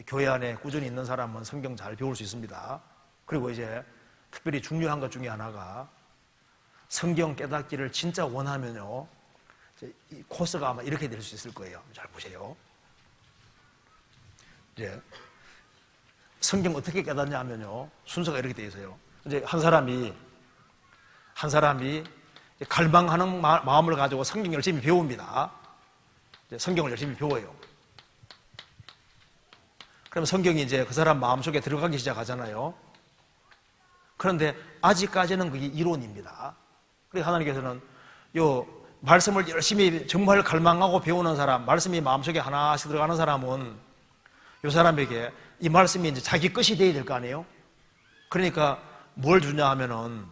교회 안에 꾸준히 있는 사람은 성경 잘 배울 수 있습니다. 그리고 이제 특별히 중요한 것 중에 하나가 성경 깨닫기를 진짜 원하면요, 이 코스가 아마 이렇게 될 수 있을 거예요. 잘 보세요. 이제 성경 어떻게 깨닫냐 하면요, 순서가 이렇게 되어 있어요. 이제 한 사람이 갈망하는 마음을 가지고 성경 열심히 배웁니다. 이제 성경을 열심히 배워요. 그럼 성경이 이제 그 사람 마음속에 들어가기 시작하잖아요. 그런데 아직까지는 그게 이론입니다. 그래서 하나님께서는 요 말씀을 열심히 정말 갈망하고 배우는 사람, 말씀이 마음속에 하나씩 들어가는 사람은 요 사람에게 이 말씀이 이제 자기 것이 되어야 될 거 아니에요? 그러니까 뭘 주냐 하면은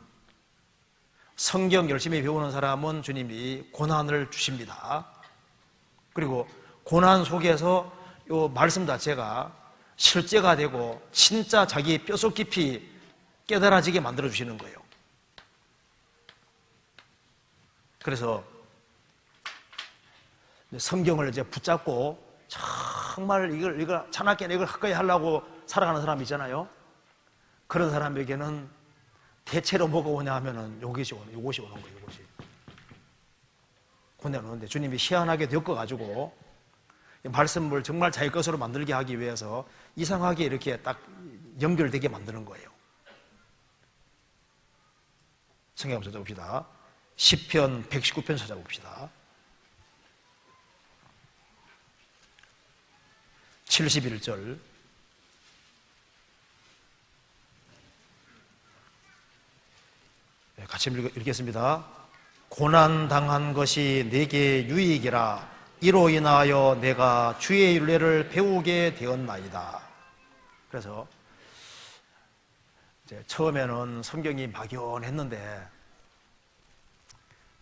성경 열심히 배우는 사람은 주님이 고난을 주십니다. 그리고 고난 속에서 요 말씀 자체가 실제가 되고 진짜 자기 뼛속 깊이 깨달아지게 만들어 주시는 거예요. 그래서 성경을 이제 붙잡고 정말 이걸 자나깨나 이걸 가까이 하려고 살아가는 사람 있잖아요. 그런 사람에게는 대체로 뭐가 오냐 하면은 요것이 오는 거예요. 요것이 보내놓는데 주님이 희한하게 엮어가지고 말씀을 정말 자기 것으로 만들게 하기 위해서 이상하게 이렇게 딱 연결되게 만드는 거예요. 성경 한번 찾아봅시다. 시편 119편 찾아봅시다. 71절. 같이 읽겠습니다. 고난당한 것이 내게 유익이라 이로 인하여 내가 주의 율례를 배우게 되었나이다. 그래서 이제 처음에는 성경이 막연했는데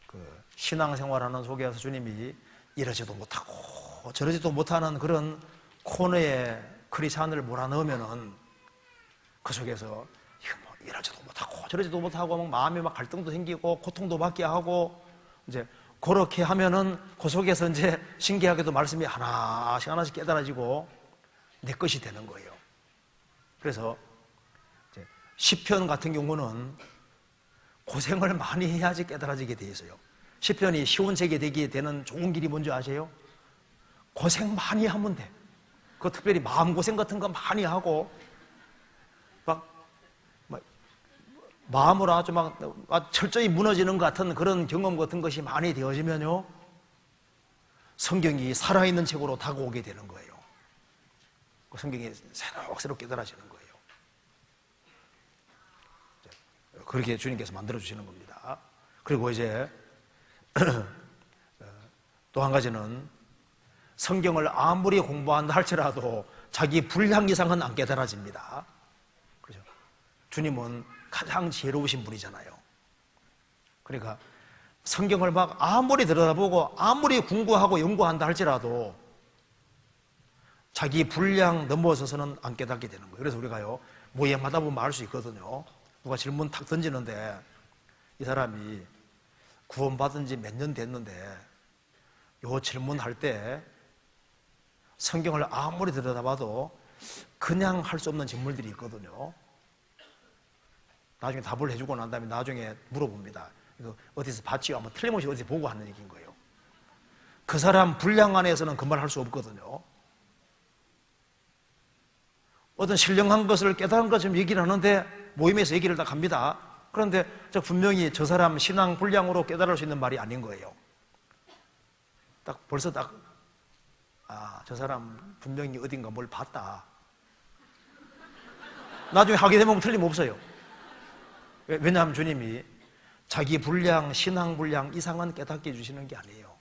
그 신앙생활하는 속에서 주님이 이러지도 못하고 저러지도 못하는 그런 코너에 크리스찬을 몰아넣으면은 그 속에서 이러지도 못하고 저러지도 못하고 막 마음에 막 갈등도 생기고 고통도 받게 하고 이제 그렇게 하면은 그 속에서 이제 신기하게도 말씀이 하나씩 깨달아지고 내 것이 되는 거예요. 그래서 이제 시편 같은 경우는 고생을 많이 해야지 깨달아지게 돼 있어요. 시편이 쉬운 책이 되게 되는 좋은 길이 뭔지 아세요? 고생 많이 하면 돼. 그 특별히 마음고생 같은 거 많이 하고 막 마음으로 아주 막 철저히 무너지는 것 같은 그런 경험 같은 것이 많이 되어지면요, 성경이 살아있는 책으로 다가오게 되는 거예요. 그 성경이 새록새록 깨달아지는 거예요. 그렇게 주님께서 만들어주시는 겁니다. 그리고 이제 또 한 가지는 성경을 아무리 공부한다 할지라도 자기 분량 이상은 안 깨달아집니다. 그렇죠? 주님은 가장 지혜로우신 분이잖아요. 그러니까 성경을 막 아무리 들여다보고 아무리 공부하고 연구한다 할지라도 자기 분량 넘어서서는 안 깨닫게 되는 거예요. 그래서 우리가요, 모임하다 보면 알 수 있거든요. 누가 질문 탁 던지는데 이 사람이 구원받은 지 몇 년 됐는데 요 질문할 때 성경을 아무리 들여다봐도 그냥 할 수 없는 질문들이 있거든요. 나중에 답을 해주고 난 다음에 나중에 물어봅니다. 이거 어디서 봤지요? 아마 틀림없이 어디서 보고 하는 얘기인 거예요. 그 사람 분량 안에서는 그 말 할 수 없거든요. 어떤 신령한 것을 깨달은 것처럼 얘기를 하는데 모임에서 얘기를 딱 합니다. 그런데 분명히 저 사람 신앙 분량으로 깨달을 수 있는 말이 아닌 거예요. 딱 벌써 저 사람 분명히 어딘가 뭘 봤다. 나중에 하게 되면 틀림없어요. 왜냐하면 주님이 자기 분량, 신앙 분량 이상은 깨닫게 해주시는 게 아니에요.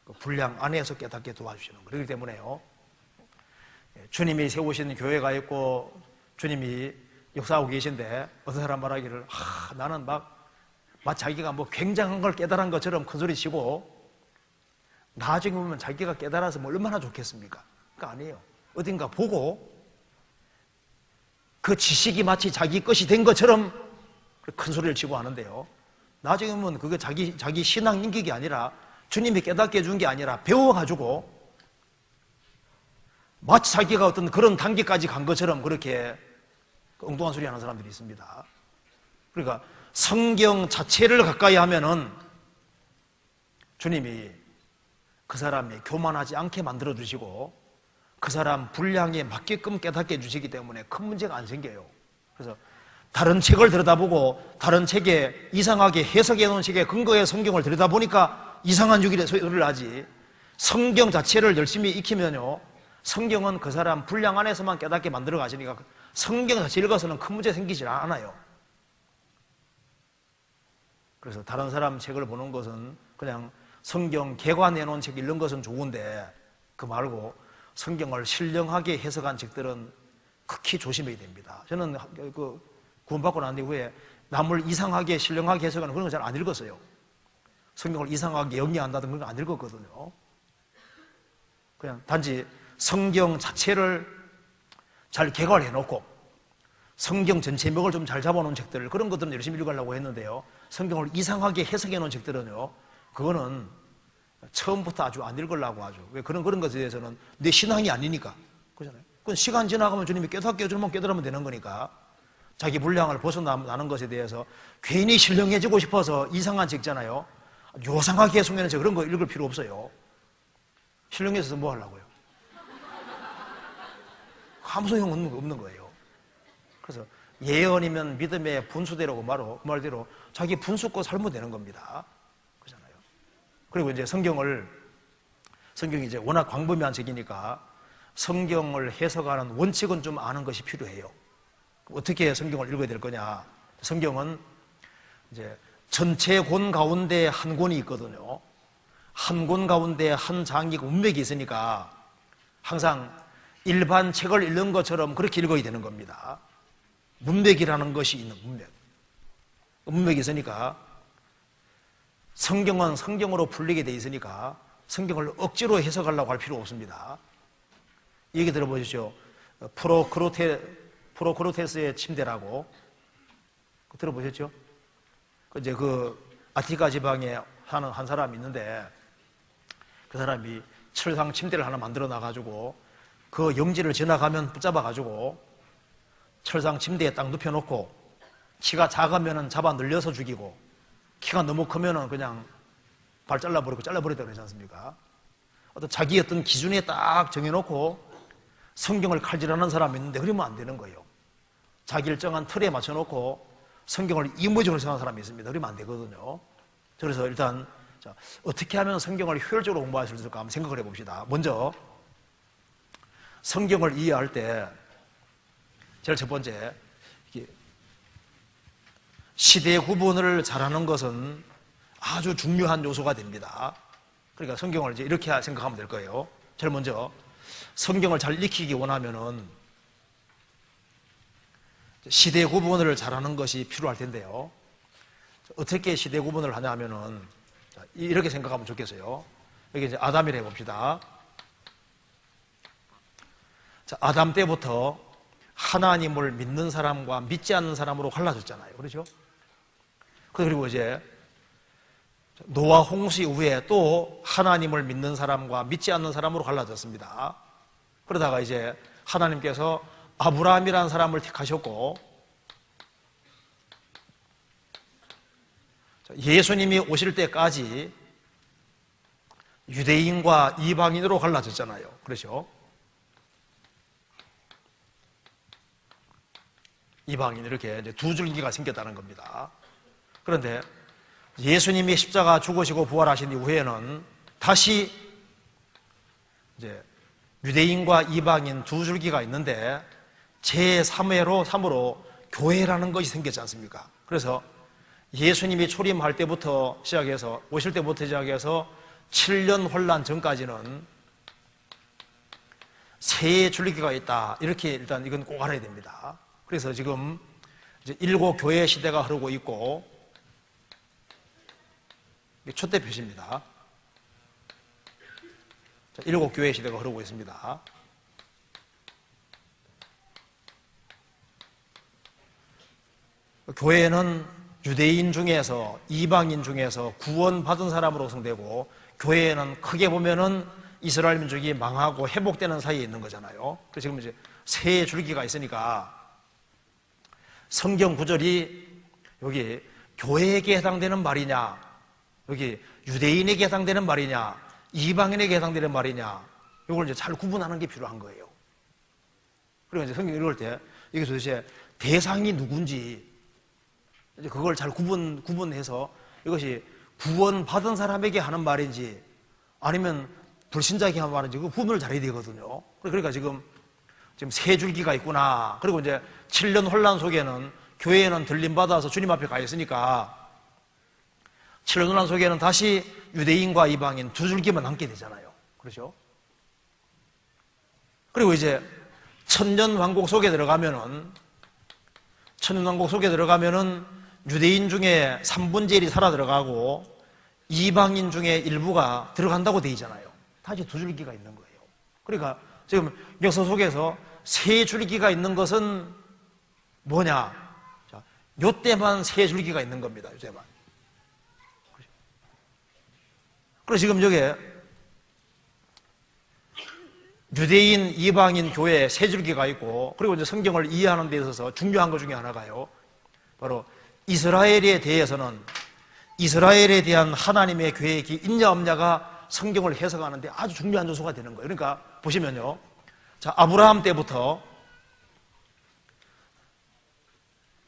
그 분량 안에서 깨닫게 도와주시는 거예요. 그렇기 때문에요, 주님이 세우신 교회가 있고 주님이 역사하고 계신데 어떤 사람 말하기를 나는 막 자기가 뭐 굉장한 걸 깨달은 것처럼 큰 소리 치고 나중에 보면 자기가 깨달아서 뭐 얼마나 좋겠습니까? 그거 아니에요. 어딘가 보고 그 지식이 마치 자기 것이 된 것처럼 큰 소리를 치고 하는데요, 나중에 보면 그게 자기 신앙 인격이 아니라 주님이 깨닫게 해준 게 아니라 배워가지고 마치 자기가 어떤 그런 단계까지 간 것처럼 그렇게 엉뚱한 소리 하는 사람들이 있습니다. 그러니까 성경 자체를 가까이 하면은 주님이 그 사람이 교만하지 않게 만들어주시고 그 사람 분량에 맞게끔 깨닫게 해주시기 때문에 큰 문제가 안 생겨요. 그래서 다른 책을 들여다보고 다른 책에 이상하게 해석해 놓은 책에 근거해 성경을 들여다보니까 이상한 소리를 하지, 성경 자체를 열심히 익히면요, 성경은 그 사람 분량 안에서만 깨닫게 만들어 가시니까 성경 자체 읽어서는 큰 문제 생기지 않아요. 그래서 다른 사람 책을 보는 것은 그냥 성경 개관해 놓은 책 읽는 것은 좋은데 그 말고 성경을 신령하게 해석한 책들은 극히 조심해야 됩니다. 저는 구원받고 난 이후에 남을 이상하게 신령하게 해석하는 그런 거 잘 안 읽었어요. 성경을 이상하게 영리한다든 그런 거 안 읽었거든요. 그냥 단지 성경 자체를 잘 개괄해 놓고 성경 전체 맥을 좀 잘 잡아놓은 책들, 그런 것들은 열심히 읽으려고 했는데요, 성경을 이상하게 해석해 놓은 책들은요, 그거는 처음부터 아주 안 읽으려고 하죠. 왜? 그런 것에 대해서는 내 신앙이 아니니까. 그렇잖아요. 그건 시간 지나가면 주님이 깨닫게 해주면 깨달으면 되는 거니까, 자기 분량을 벗어나는 것에 대해서 괜히 신령해지고 싶어서 이상한 책 있잖아요, 요상하게 해석해놓은 책, 그런 거 읽을 필요 없어요. 신령해져서 뭐 하려고요? 아무 소용 없는 거예요. 그래서 예언이면 믿음의 분수대로 그 말대로 자기 분수껏 살면 되는 겁니다. 그렇잖아요. 그리고 이제 성경이 이제 워낙 광범위한 책이니까 성경을 해석하는 원칙은 좀 아는 것이 필요해요. 어떻게 성경을 읽어야 될 거냐? 성경은 이제 전체 권 가운데 한 권이 있거든요. 한 권 가운데 한 장이 문맥이 있으니까 항상 일반 책을 읽는 것처럼 그렇게 읽어야 되는 겁니다. 문맥이라는 것이 있는 문맥이 있으니까 성경은 성경으로 풀리게 돼 있으니까 성경을 억지로 해석하려고 할 필요 없습니다. 얘기 들어보십시오. 프로크로테스의 침대라고 들어보셨죠? 이제 그 아티카 지방에 사는 한 사람이 있는데 그 사람이 철상 침대를 하나 만들어 놔가지고 그 영지를 지나가면 붙잡아가지고 철상 침대에 딱 눕혀놓고 키가 작으면은 잡아 늘려서 죽이고 키가 너무 크면은 그냥 발 잘라버리다 그러지 않습니까? 자기 어떤 기준에 딱 정해놓고 성경을 칼질하는 사람이 있는데 그러면 안 되는 거예요. 자기 일정한 틀에 맞춰놓고 성경을 이모적으로 생각하는 사람이 있습니다. 그러면 안 되거든요. 그래서 일단 어떻게 하면 성경을 효율적으로 공부할 수 있을까 한번 생각을 해봅시다. 먼저 성경을 이해할 때 제일 첫 번째, 시대 구분을 잘하는 것은 아주 중요한 요소가 됩니다. 그러니까 성경을 이제 이렇게 생각하면 될 거예요. 제일 먼저 성경을 잘 익히기 원하면은 시대 구분을 잘하는 것이 필요할 텐데요. 어떻게 시대 구분을 하냐 하면은 이렇게 생각하면 좋겠어요. 여기 이제 아담이라 해봅시다. 자, 아담 때부터 하나님을 믿는 사람과 믿지 않는 사람으로 갈라졌잖아요. 그렇죠? 그리고 이제 노아 홍수 이후에 또 하나님을 믿는 사람과 믿지 않는 사람으로 갈라졌습니다. 그러다가 이제 하나님께서 아브라함이라는 사람을 택하셨고 예수님이 오실 때까지 유대인과 이방인으로 갈라졌잖아요. 그렇죠? 이방인 이렇게 이제 두 줄기가 생겼다는 겁니다. 그런데 예수님이 십자가 죽으시고 부활하신 이후에는 다시 이제 유대인과 이방인 두 줄기가 있는데 제3으로 교회라는 것이 생겼지 않습니까? 그래서 예수님이 초림할 때부터 시작해서 오실 때부터 시작해서 7년 혼란 전까지는 세 줄기가 있다. 이렇게 일단 이건 꼭 알아야 됩니다. 그래서 지금 이제 7 교회 시대가 흐르고 있고, 촛대 표시입니다. 7 교회 시대가 흐르고 있습니다. 교회는 유대인 중에서, 이방인 중에서 구원받은 사람으로 구성되고, 교회는 크게 보면은 이스라엘 민족이 망하고 회복되는 사이에 있는 거잖아요. 그래서 지금 이제 세 줄기가 있으니까 성경 구절이 여기 교회에게 해당되는 말이냐, 여기 유대인에게 해당되는 말이냐, 이방인에게 해당되는 말이냐, 이걸 이제 잘 구분하는 게 필요한 거예요. 그리고 이제 성경 읽을 때 이게 도대체 대상이 누군지 이제 그걸 잘 구분해서 이것이 구원받은 사람에게 하는 말인지 아니면 불신자에게 하는 말인지 그 구분을 잘해야 되거든요. 그러니까 지금 세 줄기가 있구나. 그리고 이제 7년 혼란 속에는 교회는 들림받아서 주님 앞에 가 있으니까 7년 혼란 속에는 다시 유대인과 이방인 두 줄기만 남게 되잖아요. 그렇죠? 그리고 이제 천년 왕국 속에 들어가면은 유대인 중에 3분의 1이 살아 들어가고 이방인 중에 일부가 들어간다고 돼 있잖아요. 다시 두 줄기가 있는 거예요. 그러니까 지금 역사 속에서 세 줄기가 있는 것은 뭐냐? 자, 요때만 세 줄기가 있는 겁니다. 요때만. 그래서 지금 여기에 유대인, 이방인 교회에 세 줄기가 있고, 그리고 이제 성경을 이해하는 데 있어서 중요한 것 중에 하나가요, 바로 이스라엘에 대해서는 이스라엘에 대한 하나님의 계획이 있냐 없냐가 성경을 해석하는데 아주 중요한 요소가 되는 거예요. 그러니까 보시면요, 자, 아브라함 때부터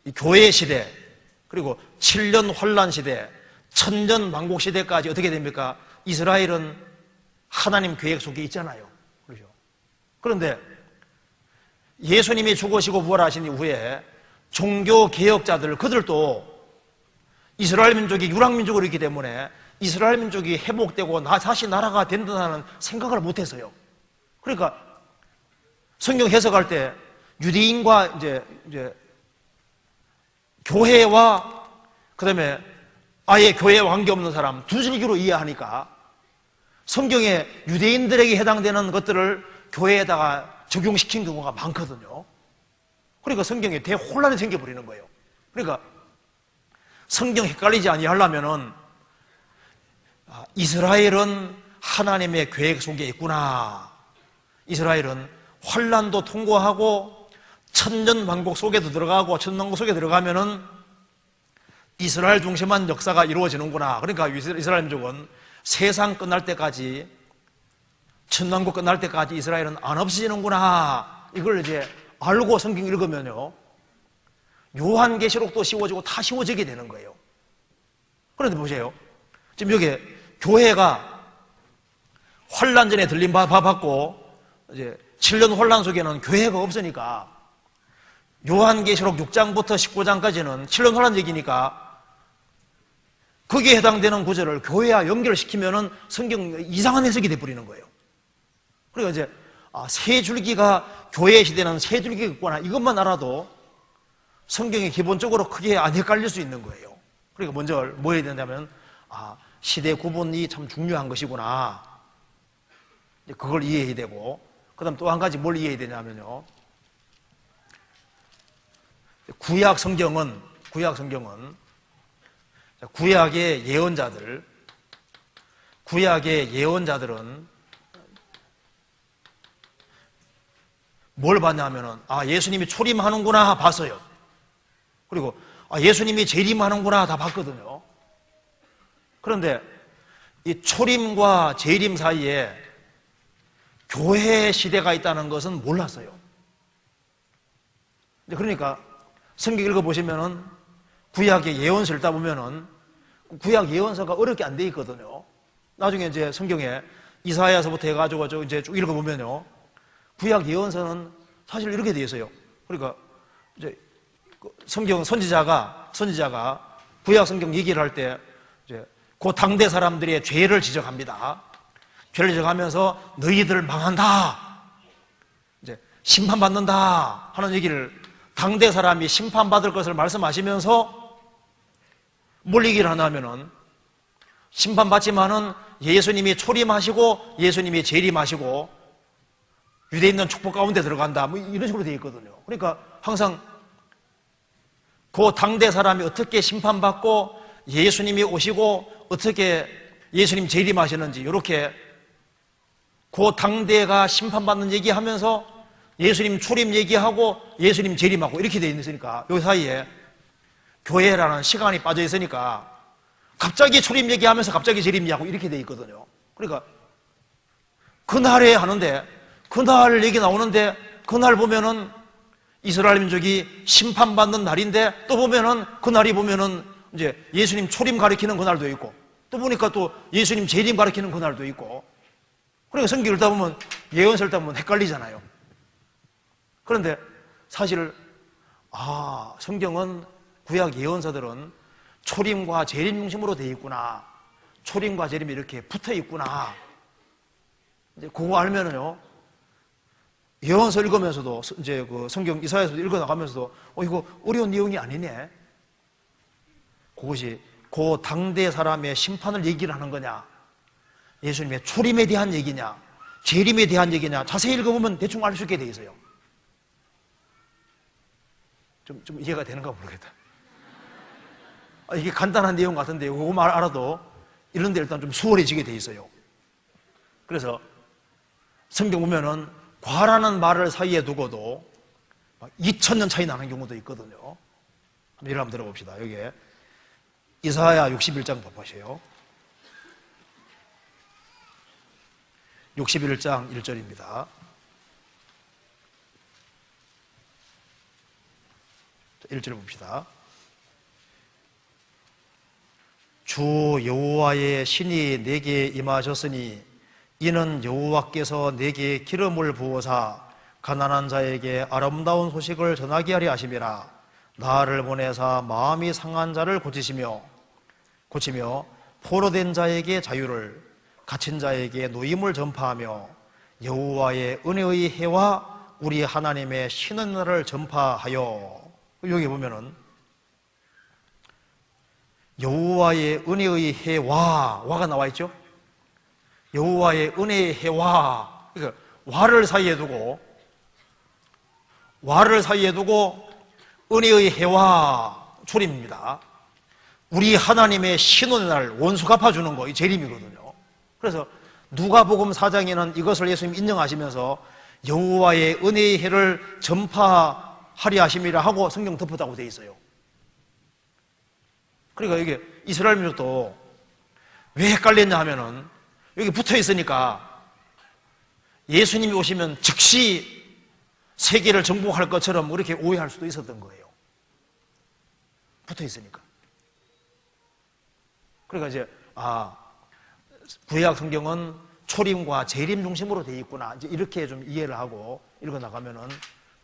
이 교회 시대, 그리고 7년 혼란 시대, 천년 왕국 시대까지 어떻게 됩니까? 이스라엘은 하나님 계획 속에 있잖아요. 그렇죠? 그런데 예수님이 죽으시고 부활하신 이후에 종교 개혁자들, 그들도 이스라엘 민족이 유랑민족으로 있기 때문에 이스라엘 민족이 회복되고 다시 나라가 된다는 생각을 못했어요. 그러니까 성경 해석할 때 유대인과 이제 교회와 그다음에 아예 교회와 관계없는 사람 두 줄기로 이해하니까 성경에 유대인들에게 해당되는 것들을 교회에다가 적용시킨 경우가 많거든요. 그러니까 성경에 대혼란이 생겨버리는 거예요. 그러니까 성경 헷갈리지 아니하려면은 이스라엘은 하나님의 계획 속에 있구나. 이스라엘은 환란도 통과하고 천년 왕국 속에도 들어가고 천년왕국 속에 들어가면은 이스라엘 중심한 역사가 이루어지는구나. 그러니까 이스라엘 민족은 세상 끝날 때까지, 천년왕국 끝날 때까지 이스라엘은 안 없어지는구나. 이걸 이제 알고 성경 읽으면요, 요한계시록도 쉬워지고 다 쉬워지게 되는 거예요. 그런데 보세요, 지금 여기 교회가 환란 전에 들림 받고 이제 7년 혼란 속에는 교회가 없으니까 요한계시록 6장부터 19장까지는 7년 혼란 얘기니까 거기에 해당되는 구절을 교회와 연결시키면은 성경 이상한 해석이 돼버리는 거예요. 그러니까 이제 세 줄기가 교회 시대는 세 줄기가 있구나, 이것만 알아도 성경이 기본적으로 크게 안 헷갈릴 수 있는 거예요. 그러니까 먼저 뭐 해야 된다면 시대 구분이 참 중요한 것이구나, 그걸 이해해야 되고, 그 다음 또 한 가지 뭘 이해해야 되냐면요, 구약 성경은 구약의 예언자들은 뭘 봤냐면은 예수님이 초림하는구나 봤어요. 그리고 예수님이 재림하는구나 다 봤거든요. 그런데 이 초림과 재림 사이에 교회 시대가 있다는 것은 몰랐어요. 그러니까 성경 읽어보시면은 구약의 예언서를 읽다 보면은 구약 예언서가 어렵게 안 돼 있거든요. 나중에 이제 성경에 이사야서부터 해가지고 이제 쭉 읽어보면요, 구약 예언서는 사실 이렇게 돼 있어요. 그러니까 이제 성경 선지자가 구약 성경 얘기를 할 때 이제 그 당대 사람들의 죄를 지적합니다. 죄를 지적하면서 너희들 망한다, 이제 심판받는다 하는 얘기를, 당대 사람이 심판받을 것을 말씀하시면서 뭘 얘기를 하나 하면은 심판받지만은 예수님이 초림하시고 예수님이 재림하시고 유대인은 축복 가운데 들어간다, 뭐 이런 식으로 되어 있거든요. 그러니까 항상 그 당대 사람이 어떻게 심판받고 예수님이 오시고 어떻게 예수님 재림하시는지, 이렇게 그 당대가 심판받는 얘기하면서 예수님 초림 얘기하고 예수님 재림하고 이렇게 되어 있으니까, 요 사이에 교회라는 시간이 빠져 있으니까 갑자기 초림 얘기하면서 갑자기 재림 얘기하고 이렇게 되어 있거든요. 그러니까 그날에 하는데, 그날 얘기 나오는데, 그날 보면은 이스라엘 민족이 심판받는 날인데, 또 보면은 그날이 보면은 이제 예수님 초림 가리키는 그날도 있고, 또 보니까 또 예수님 재림 가리키는 그날도 있고. 그러니까 성경 읽다 보면, 예언서 읽다 보면 헷갈리잖아요. 그런데 사실 성경은, 구약 예언서들은 초림과 재림 중심으로 되어 있구나, 초림과 재림이 이렇게 붙어 있구나, 이제 그거 알면은요, 예언서 읽으면서도, 이제 그 성경 이사야서도 읽어 나가면서도 이거 어려운 내용이 아니네, 그것이 그 당대 사람의 심판을 얘기를 하는 거냐, 예수님의 초림에 대한 얘기냐, 재림에 대한 얘기냐, 자세히 읽어보면 대충 알 수 있게 돼 있어요. 좀 이해가 되는가 모르겠다. 이게 간단한 내용 같은데 그거만 알아도 이런 데 일단 좀 수월해지게 돼 있어요. 그래서 성경 보면은 과라는 말을 사이에 두고도 2000년 차이 나는 경우도 있거든요. 한번 이를 한번 들어봅시다. 여기에 이사야 61장 법하세요. 61장 1절입니다. 1절 봅시다. 주 여호와의 신이 내게 임하셨으니 이는 여호와께서 내게 기름을 부어사 가난한 자에게 아름다운 소식을 전하게 하려 하심이라. 나를 보내사 마음이 상한 자를 고치시며 포로된 자에게 자유를, 갇힌 자에게 노임을 전파하며 여호와의 은혜의 해와 우리 하나님의 신의 날을 전파하여. 여기 보면은 여호와의 은혜의 해와가 나와 있죠. 여호와의 은혜의 해와, 그러니까 와를 사이에 두고 은혜의 해와 초림입니다. 우리 하나님의 신원의 날, 원수 갚아주는 거, 이 재림이거든요. 그래서 누가복음 4장에는 이것을 예수님 인정하시면서 여호와의 은혜의 해를 전파하려 하심이라 하고 성경 덮었다고 되어 있어요. 그러니까 이게 이스라엘 민족도 왜 헷갈렸냐 하면은 여기 붙어 있으니까 예수님이 오시면 즉시 세계를 정복할 것처럼 그렇게 오해할 수도 있었던 거예요. 붙어 있으니까. 그러니까 이제 구약 성경은 초림과 재림 중심으로 되어 있구나, 이제 이렇게 좀 이해를 하고 읽어 나가면은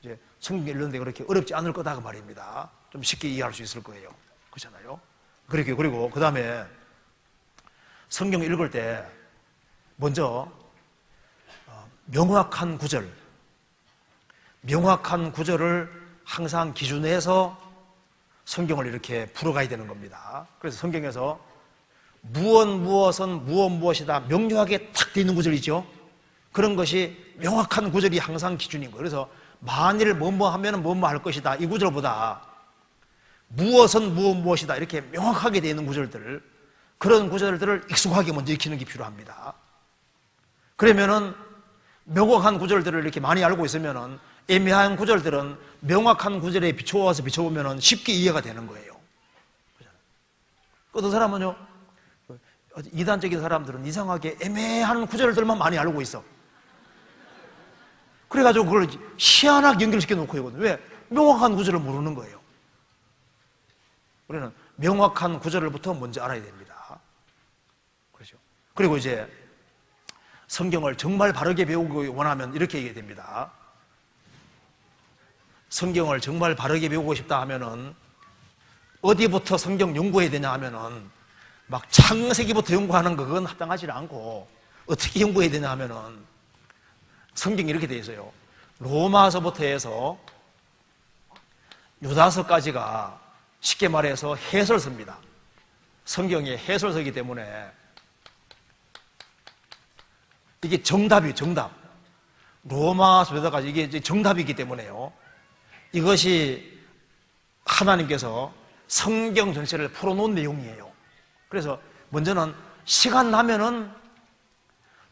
이제 성경 읽는데 그렇게 어렵지 않을 거다 그 말입니다. 좀 쉽게 이해할 수 있을 거예요. 그렇잖아요. 그리고 그 다음에 성경 읽을 때 먼저 명확한 구절을 항상 기준해서 성경을 이렇게 풀어가야 되는 겁니다. 그래서 성경에서 무엇은 무엇이다 명료하게 탁 되어 있는 구절이죠. 그런 것이 명확한 구절이 항상 기준인 거예요. 그래서 만일 뭐뭐 하면 뭐뭐 할 것이다, 이 구절보다 무엇은 무엇이다 이렇게 명확하게 되어 있는 구절들, 그런 구절들을 익숙하게 먼저 익히는 게 필요합니다. 그러면은 명확한 구절들을 이렇게 많이 알고 있으면은 애매한 구절들은 명확한 구절에 비춰와서 비춰보면은 쉽게 이해가 되는 거예요. 어떤 사람은요, 이단적인 사람들은 이상하게 애매한 구절들만 많이 알고 있어. 그래가지고 그걸 희한하게 연결시켜 놓고 있거든요. 왜? 명확한 구절을 모르는 거예요. 우리는 명확한 구절부터 먼저 알아야 됩니다. 그렇죠? 그리고 이제 성경을 정말 바르게 배우기 원하면 이렇게 얘기해야 됩니다. 성경을 정말 바르게 배우고 싶다 하면은 어디부터 성경 연구해야 되냐 하면은 막 창세기부터 연구하는 거 그건 합당하지 않고 어떻게 연구해야 되냐 하면은 성경이 이렇게 되어 있어요. 로마서부터 해서 유다서까지가 쉽게 말해서 해설서입니다. 성경의 해설서이기 때문에 이게 정답이에요. 정답. 로마서 유다까지 이게 정답이기 때문에요. 이것이 하나님께서 성경 전체를 풀어놓은 내용이에요. 그래서 먼저는 시간 나면은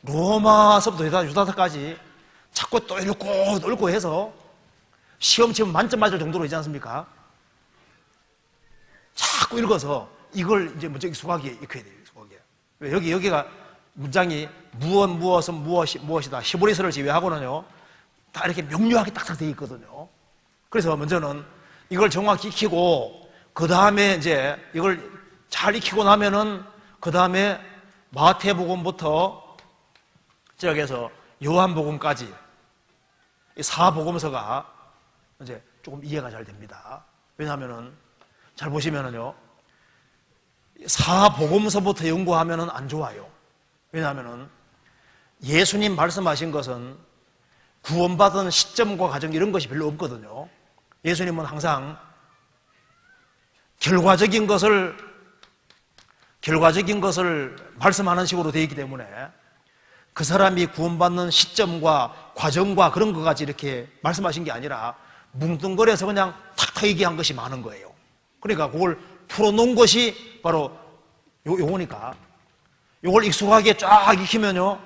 로마서부터 유다서까지 자꾸 또 읽고 해서 시험 치면 만점 맞을 정도로 있지 않습니까? 자꾸 읽어서 이걸 이제 먼저 익숙하게 익혀야 돼요. 익숙하게. 왜 여기가 문장이 무엇은 무엇이다. 히브리서를 제외하고는요 다 이렇게 명료하게 딱딱 되어 있거든요. 그래서 먼저는 이걸 정확히 익히고 그 다음에 이제 이걸 잘 익히고 나면은 그 다음에 마태복음부터 저기에서 요한복음까지 이 사복음서가 이제 조금 이해가 잘 됩니다. 왜냐하면은 잘 보시면은요 사복음서부터 연구하면은 안 좋아요. 왜냐하면은 예수님 말씀하신 것은 구원받은 시점과 과정 이런 것이 별로 없거든요. 예수님은 항상 결과적인 것을 말씀하는 식으로 되어 있기 때문에 그 사람이 구원받는 시점과 과정과 그런 것까지 이렇게 말씀하신 게 아니라 뭉뚱거려서 그냥 탁탁 얘기한 것이 많은 거예요. 그러니까 그걸 풀어놓은 것이 바로 요거니까 요걸 익숙하게 쫙 익히면요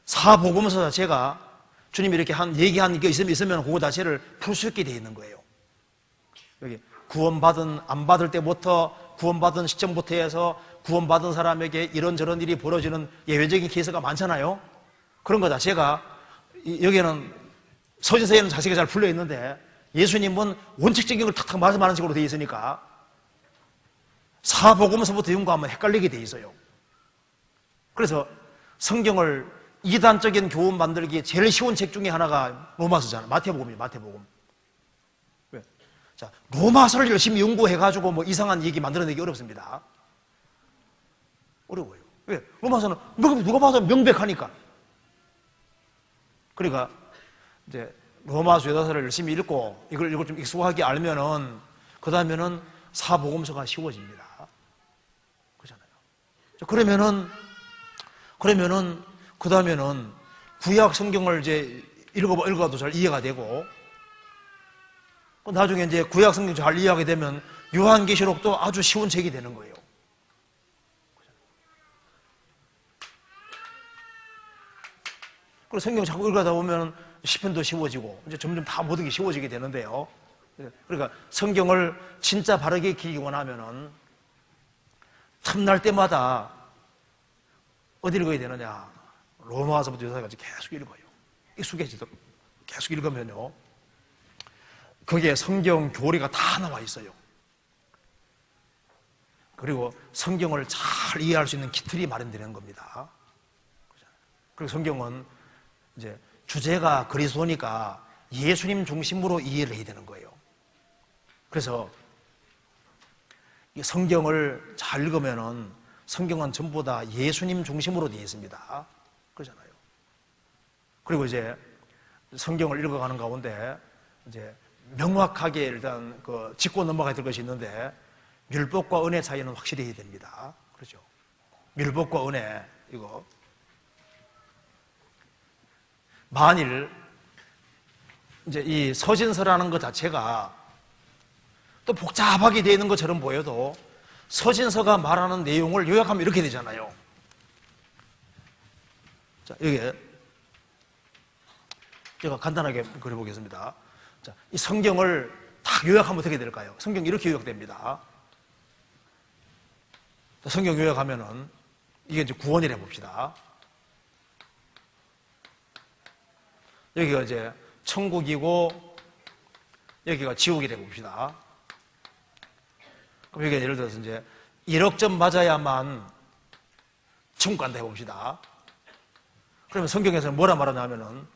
사복음서 자체가 주님이 이렇게 얘기한 게 있으면 그거 자체를 풀 수 있게 되어 있는 거예요. 여기 구원받은 안 받을 때부터 구원받은 시점부터 해서 구원받은 사람에게 이런저런 일이 벌어지는 예외적인 케이스가 많잖아요. 그런 거 자체가 여기에는 서신서에는 자세히 잘 풀려 있는데 예수님은 원칙적인 걸 탁탁 말씀하는 식으로 되어 있으니까 사복음서부터 연구하면 헷갈리게 되어 있어요. 그래서 성경을 이단적인 교훈 만들기에 제일 쉬운 책 중에 하나가 로마서잖아요. 마태복음이에요. 마태복음. 왜? 자, 로마서를 열심히 연구해가지고 뭐 이상한 얘기 만들어내기 어렵습니다. 어려워요. 왜? 로마서는 누가 봐도 명백하니까. 그러니까 이제 로마서 유다서를 열심히 읽고 이걸 좀 익숙하게 알면은 그 다음에는 사복음서가 쉬워집니다. 그렇잖아요. 그러면은 그 다음에는 구약 성경을 이제 읽어도 잘 이해가 되고 나중에 이제 구약 성경 잘 이해하게 되면 요한계시록도 아주 쉬운 책이 되는 거예요. 그리고 성경 자꾸 읽어다 보면 시편도 쉬워지고 이제 점점 다 모든 게 쉬워지게 되는데요. 그러니까 성경을 진짜 바르게 익히기 원하면은 틈날 때마다 어디 읽어야 되느냐? 로마서부터 유다서까지 계속 읽어요. 익숙해지도록 계속 읽으면요. 거기에 성경 교리가 다 나와 있어요. 그리고 성경을 잘 이해할 수 있는 기틀이 마련되는 겁니다. 그리고 성경은 이제 주제가 그리스도니까 예수님 중심으로 이해를 해야 되는 거예요. 그래서 이 성경을 잘 읽으면은 성경은 전부 다 예수님 중심으로 되어 있습니다. 그러잖아요. 그리고 이제 성경을 읽어가는 가운데 이제 명확하게 일단 그 짚고 넘어가야 될 것이 있는데 율법과 은혜 차이는 확실히 해야 됩니다. 그렇죠? 율법과 은혜 이거 만일 이제 이 서신서라는 것 자체가 또 복잡하게 되어 있는 것처럼 보여도 서신서가 말하는 내용을 요약하면 이렇게 되잖아요. 자, 여기에 제가 간단하게 그려보겠습니다. 자, 이 성경을 딱 요약하면 어떻게 될까요? 성경이 이렇게 요약됩니다. 자, 성경 요약하면은 이게 이제 구원이라 봅시다. 여기가 이제 천국이고 여기가 지옥이라 봅시다. 그럼 여기가 예를 들어서 이제 1억 점 맞아야만 천국 간다 해봅시다. 그러면 성경에서는 뭐라 말하냐면은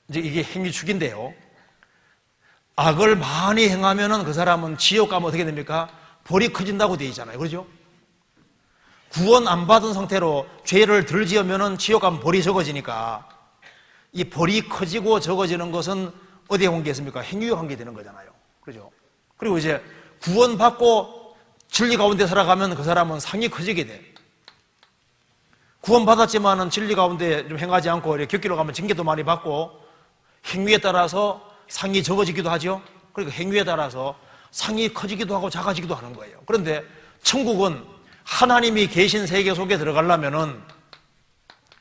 이제 이게 행위축인데요. 악을 많이 행하면은 그 사람은 지옥 가면 어떻게 됩니까? 벌이 커진다고 되어 있잖아요. 그렇죠? 구원 안 받은 상태로 죄를 덜 지으면은 지옥 가면 벌이 적어지니까 이 벌이 커지고 적어지는 것은 어디에 관계있습니까? 행위에 관계되는 거잖아요. 그렇죠? 그리고 이제 구원받고 진리 가운데 살아가면 그 사람은 상이 커지게 돼. 구원받았지만은 진리 가운데 좀 행하지 않고 이렇게 격기로 가면 징계도 많이 받고 행위에 따라서 상이 적어지기도 하죠. 그러니까 행위에 따라서 상이 커지기도 하고 작아지기도 하는 거예요. 그런데 천국은 하나님이 계신 세계 속에 들어가려면은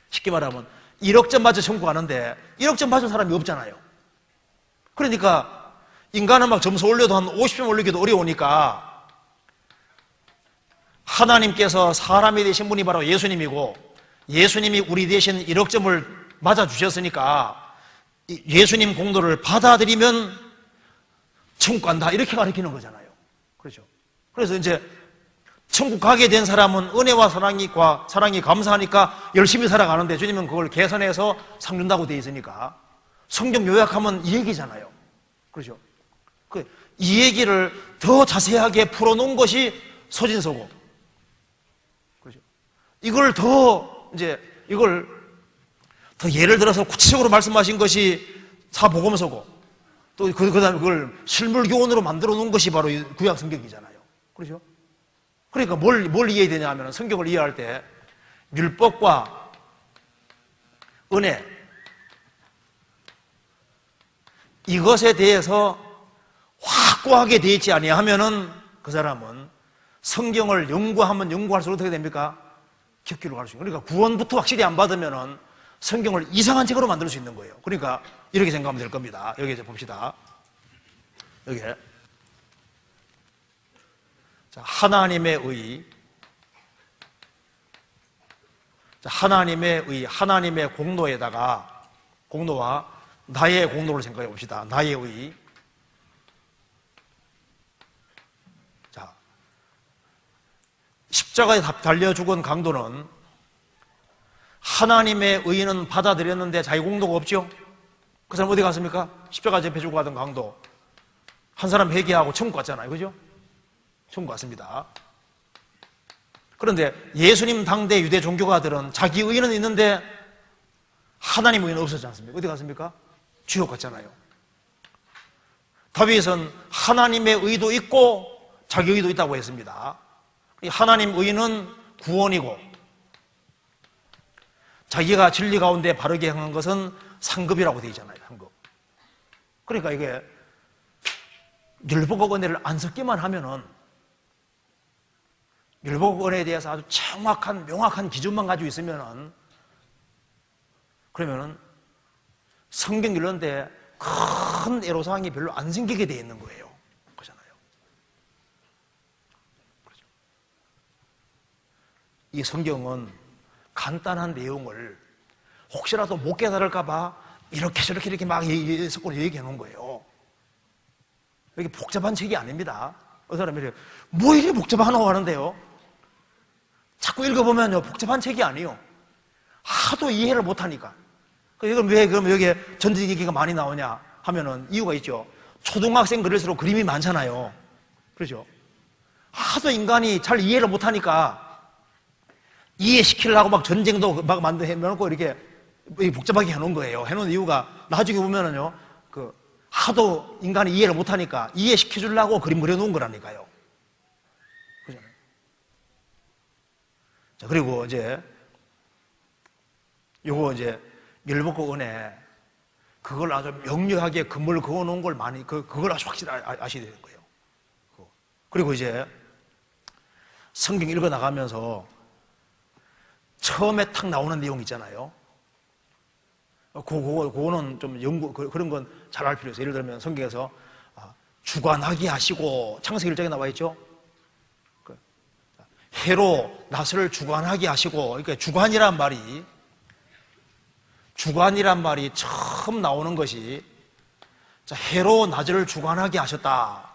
쉽게 말하면 1억 점 맞아 천국 가는데 1억 점 맞은 사람이 없잖아요. 그러니까 인간은 막 점수 올려도 한 50점 올리기도 어려우니까 하나님께서 사람이 되신 분이 바로 예수님이고 예수님이 우리 대신 1억 점을 맞아주셨으니까 예수님 공로를 받아들이면 천국 간다 이렇게 가르치는 거잖아요. 그렇죠? 그래서 이제 천국 가게 된 사람은 은혜와 사랑이 감사하니까 열심히 살아가는데 주님은 그걸 개선해서 상 준다고 되어 있으니까 성경 요약하면 이 얘기잖아요. 그렇죠? 이 얘기를 더 자세하게 풀어놓은 것이 서진서고, 그렇죠? 이걸 더 예를 들어서 구체적으로 말씀하신 것이 사복음서고, 또 그 다음에 그걸 실물교훈으로 만들어 놓은 것이 바로 구약 성경이잖아요. 그렇죠? 그러니까 뭘 이해해야 되냐 하면 성경을 이해할 때 율법과 은혜, 이것에 대해서 확고하게 되어 있지 아니하면은 그 사람은 성경을 연구하면 연구할수록 어떻게 됩니까? 격기로 갈 수 있는. 그러니까 구원부터 확실히 안 받으면은 성경을 이상한 책으로 만들 수 있는 거예요. 그러니까 이렇게 생각하면 될 겁니다. 여기 이제 봅시다. 여기 자, 하나님의 의, 자, 하나님의 공로와 나의 공로를 생각해 봅시다. 나의 의. 자, 십자가에 달려 죽은 강도는 하나님의 의는 받아들였는데 자기 공로가 없죠? 그 사람 어디 갔습니까? 십자가 접해 주고 가던 강도. 한 사람 회개하고 천국 갔잖아요. 그죠? 천국 갔습니다. 그런데 예수님 당대 유대 종교가들은 자기 의는 있는데 하나님 의는 없었지 않습니까? 어디 갔습니까? 지옥 갔잖아요. 다윗은 하나님의 의도 있고 자기 의도 있다고 했습니다. 하나님 의는 구원이고 자기가 진리 가운데 바르게 행한 것은 상급이라고 되어 있잖아요. 상급. 그러니까 이게 율법과 은혜를 안 섞기만 하면은 율법과 은혜에 대해서 아주 정확한 명확한 기준만 가지고 있으면은 그러면은 성경 이런데 큰 애로사항이 별로 안 생기게 되어 있는 거예요. 그렇잖아요. 그렇죠? 이 성경은 간단한 내용을 혹시라도 못 깨달을까봐 이렇게 저렇게 이렇게 막 섞고 얘기해 놓은 거예요. 이게 복잡한 책이 아닙니다. 어떤 사람이 이래, 뭐 이렇게 복잡하노 하는데요. 자꾸 읽어보면요, 복잡한 책이 아니에요. 하도 이해를 못하니까. 이건 왜 그럼 여기에 전쟁 얘기가 많이 나오냐 하면은 이유가 있죠. 초등학생 그릴수록 그림이 많잖아요. 그렇죠? 하도 인간이 잘 이해를 못하니까 이해시키려고 막 전쟁도 막 해놓고 이렇게 복잡하게 해놓은 거예요. 해놓은 이유가 나중에 보면은요, 하도 인간이 이해를 못하니까 이해시켜주려고 그림 그려놓은 거라니까요. 그렇잖아요. 자, 그리고 이제 요거 이제 율법과 은혜, 그걸 아주 명료하게 금을 그어놓은 걸 많이, 그걸 아주 확실히 아셔야 되는 거예요. 그리고 이제 성경 읽어 나가면서 처음에 탁 나오는 내용 있잖아요. 그거는 좀 그런 건 잘 알 필요 있어요. 예를 들면 성경에서 주관하게 하시고, 창세기 1장에 나와 있죠. 해로 낫을 주관하게 하시고, 그러니까 주관이란 말이 처음 나오는 것이, 자, 해로 낫을 주관하게 하셨다.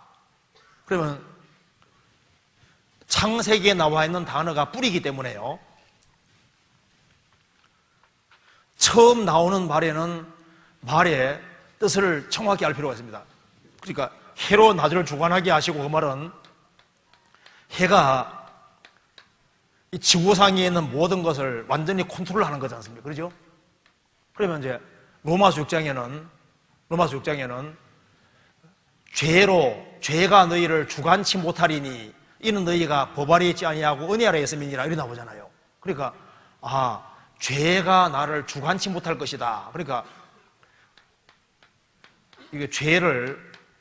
그러면 창세기에 나와 있는 단어가 뿌리이기 때문에요. 처음 나오는 말의 뜻을 정확히 알 필요가 있습니다. 그러니까 해로 낮을 주관하게 하시고, 그 말은 해가 이 지구상에 있는 모든 것을 완전히 컨트롤하는 거지 않습니까? 그렇죠? 그러면 이제 로마서 6장에는 죄가 너희를 주관치 못하리니 이는 너희가 법 아래 있지 아니하고 은혜 아래 있음이니라, 이렇게 나오잖아요. 그러니까 죄가 나를 주관치 못할 것이다. 그러니까 이게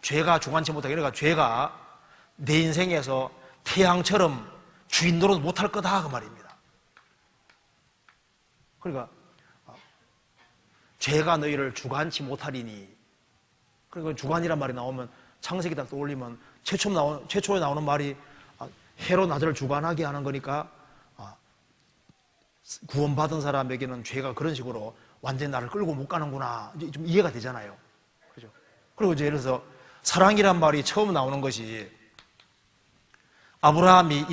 죄가 주관치 못하게, 그러니까 죄가 내 인생에서 태양처럼 주인 노릇 못할 거다, 그 말입니다. 그러니까 죄가 너희를 주관치 못하리니, 그러니까 주관이란 말이 나오면 창세기 딱 떠올리면 최초에 나오는 말이 해로 낮을 주관하게 하는 거니까 구원받은 사람에게는 죄가 그런 식으로 완전히 나를 끌고 못 가는구나, 이제 좀 이해가 되잖아요. 그죠? 그리고 이제 예를 들어서 사랑이란 말이 처음 나오는 것이 아브라함이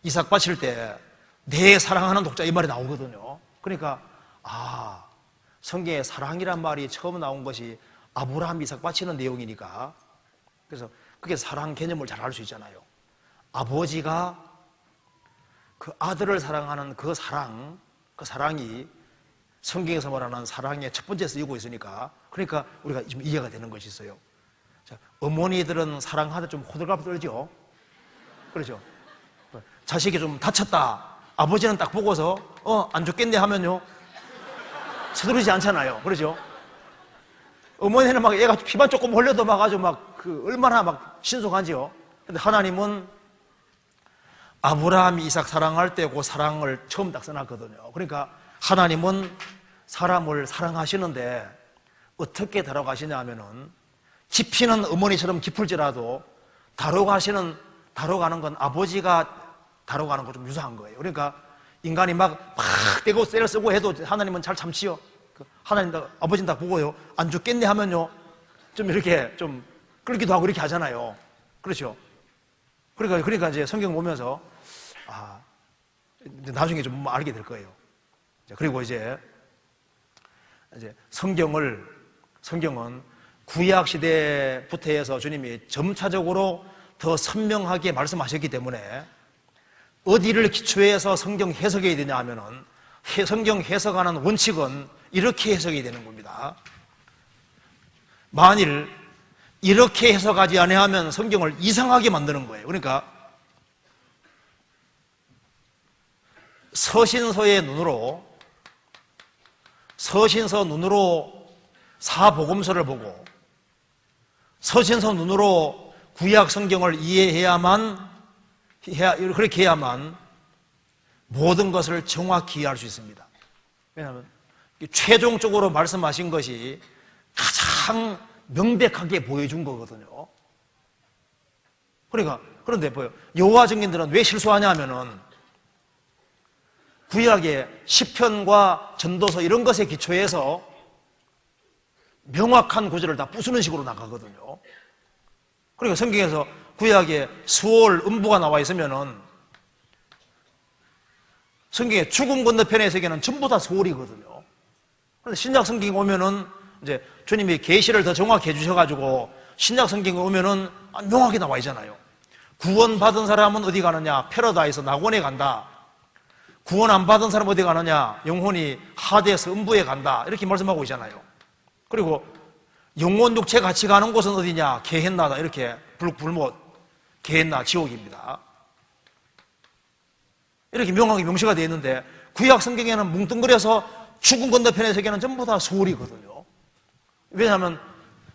이삭 바칠 때 내 사랑하는 독자, 이 말이 나오거든요. 그러니까 성경에 사랑이란 말이 처음 나온 것이 아브라함 이삭 바치는 내용이니까, 그래서 그게 사랑 개념을 잘 알 수 있잖아요. 아버지가 그 아들을 사랑하는 그 사랑이 성경에서 말하는 사랑의 첫 번째 쓰이고 있으니까, 그러니까 우리가 좀 이해가 되는 것이 있어요. 자, 어머니들은 사랑하다 좀 호들갑 떨죠. 그렇죠? 자식이 좀 다쳤다, 아버지는 딱 보고서 안 좋겠네 하면요 서두르지 않잖아요. 그렇죠? 어머니는 막 얘가 피만 조금 흘려도 막 아주 얼마나 막 신속하지요. 근데 하나님은 아브라함이 이삭 사랑할 때 그 사랑을 처음 딱 써놨거든요. 그러니까 하나님은 사람을 사랑하시는데 어떻게 다뤄가시냐 하면은, 깊이는 어머니처럼 깊을지라도 다뤄가는 건 아버지가 다뤄가는 거 좀 유사한 거예요. 그러니까 인간이 막 대고 쇠를 쓰고 해도 하나님은 잘 참지요. 아버지는 딱 보고요, 안 죽겠네 하면요 좀 이렇게 좀 끌기도 하고 이렇게 하잖아요. 그렇죠? 그러니까 이제 성경 보면서 나중에 좀 알게 될 거예요. 그리고 이제 성경은 구약 시대부터 해서 주님이 점차적으로 더 선명하게 말씀하셨기 때문에 어디를 기초해서 성경 해석해야 되냐 하면은, 성경 해석하는 원칙은 이렇게 해석해야 되는 겁니다. 만일 이렇게 해석하지 아니하면 성경을 이상하게 만드는 거예요. 그러니까 서신서 눈으로 사복음서를 보고 서신서 눈으로 구약 성경을 그렇게 해야만 모든 것을 정확히 이해할 수 있습니다. 왜냐하면 최종적으로 말씀하신 것이 가장 명백하게 보여준 거거든요. 그런데 여호와 증인들은 왜 실수하냐 하면은 구약의 시편과 전도서 이런 것에 기초해서 명확한 구절을 다 부수는 식으로 나가거든요. 그러니까 성경에서 구약에 수월, 음부가 나와 있으면은 성경의 죽음 건너편의 세계는 전부 다 소월이거든요. 그런데 신약 성경에 오면은 이제 주님이 계시를 더 정확히 해주셔가지고 신약 성경에 오면은 명확히 나와 있잖아요. 구원받은 사람은 어디 가느냐? 패러다이스, 낙원에 간다. 구원 안 받은 사람 어디 가느냐? 영혼이 하데스, 음부에 간다. 이렇게 말씀하고 있잖아요. 그리고 영혼 육체 같이 가는 곳은 어디냐? 게헨나다. 이렇게 불못, 게헨나, 지옥입니다. 이렇게 명확히 명시가 되어 있는데 구약 성경에는 뭉뚱그려서 죽은 건너편의 세계는 전부 다 소홀이거든요. 왜냐하면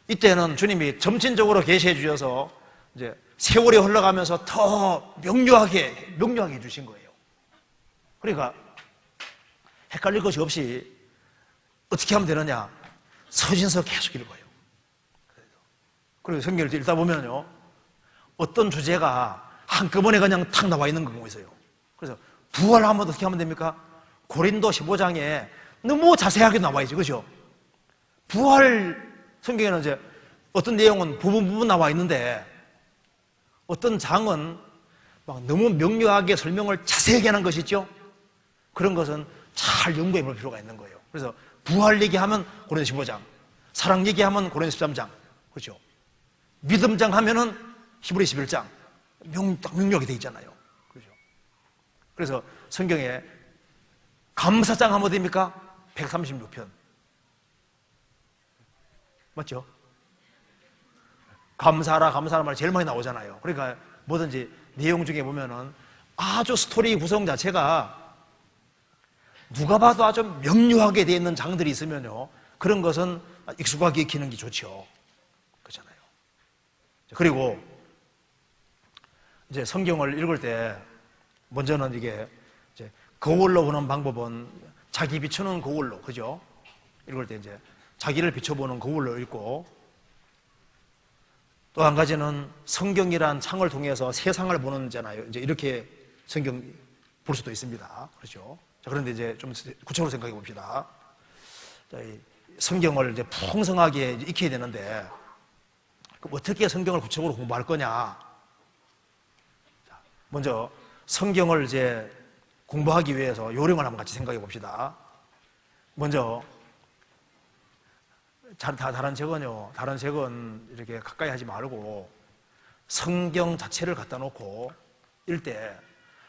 이때는 주님이 점진적으로 계시해 주셔서 이제 세월이 흘러가면서 더 명료하게 해주신 거예요. 그러니까 헷갈릴 것이 없이 어떻게 하면 되느냐? 서신서 계속 읽어요. 그리고 성경을 읽다 보면요, 어떤 주제가 한꺼번에 그냥 탁 나와 있는 경우가 있어요. 그래서 부활하면 어떻게 하면 됩니까? 고린도 15장에 너무 자세하게 나와 있죠. 그죠? 부활 성경에는 이제 어떤 내용은 부분 나와 있는데 어떤 장은 막 너무 명료하게 설명을 자세하게 하는 것이 있죠. 그런 것은 잘 연구해 볼 필요가 있는 거예요. 그래서 부활 얘기하면 고린도 15장, 사랑 얘기하면 고린도 13장. 그렇죠? 믿음장 하면은 히브리 11장 딱 명료하게 돼 있잖아요. 그렇죠? 그래서 성경에 감사장 하면 어디입니까? 136편. 맞죠? 감사하라 말이 제일 많이 나오잖아요. 그러니까 뭐든지 내용 중에 보면은 아주 스토리 구성 자체가 누가 봐도 아주 명료하게 되어 있는 장들이 있으면요, 그런 것은 익숙하게 익히는 게 좋죠. 그렇잖아요. 그리고 이제 성경을 읽을 때 먼저는 이게 이제 거울로 보는 방법은 자기 비추는 거울로, 그죠? 읽을 때 이제 자기를 비춰보는 거울로 읽고, 또 한 가지는 성경이란 창을 통해서 세상을 보는잖아요. 이제 이렇게 성경 볼 수도 있습니다. 그렇죠? 자, 그런데 이제 좀 구체적으로 생각해 봅시다. 자, 이 성경을 이제 풍성하게 익혀야 되는데, 그럼 어떻게 성경을 구체적으로 공부할 거냐? 자, 먼저 성경을 이제 공부하기 위해서 요령을 한번 같이 생각해 봅시다. 먼저 다른 책은 이렇게 가까이 하지 말고 성경 자체를 갖다 놓고 읽때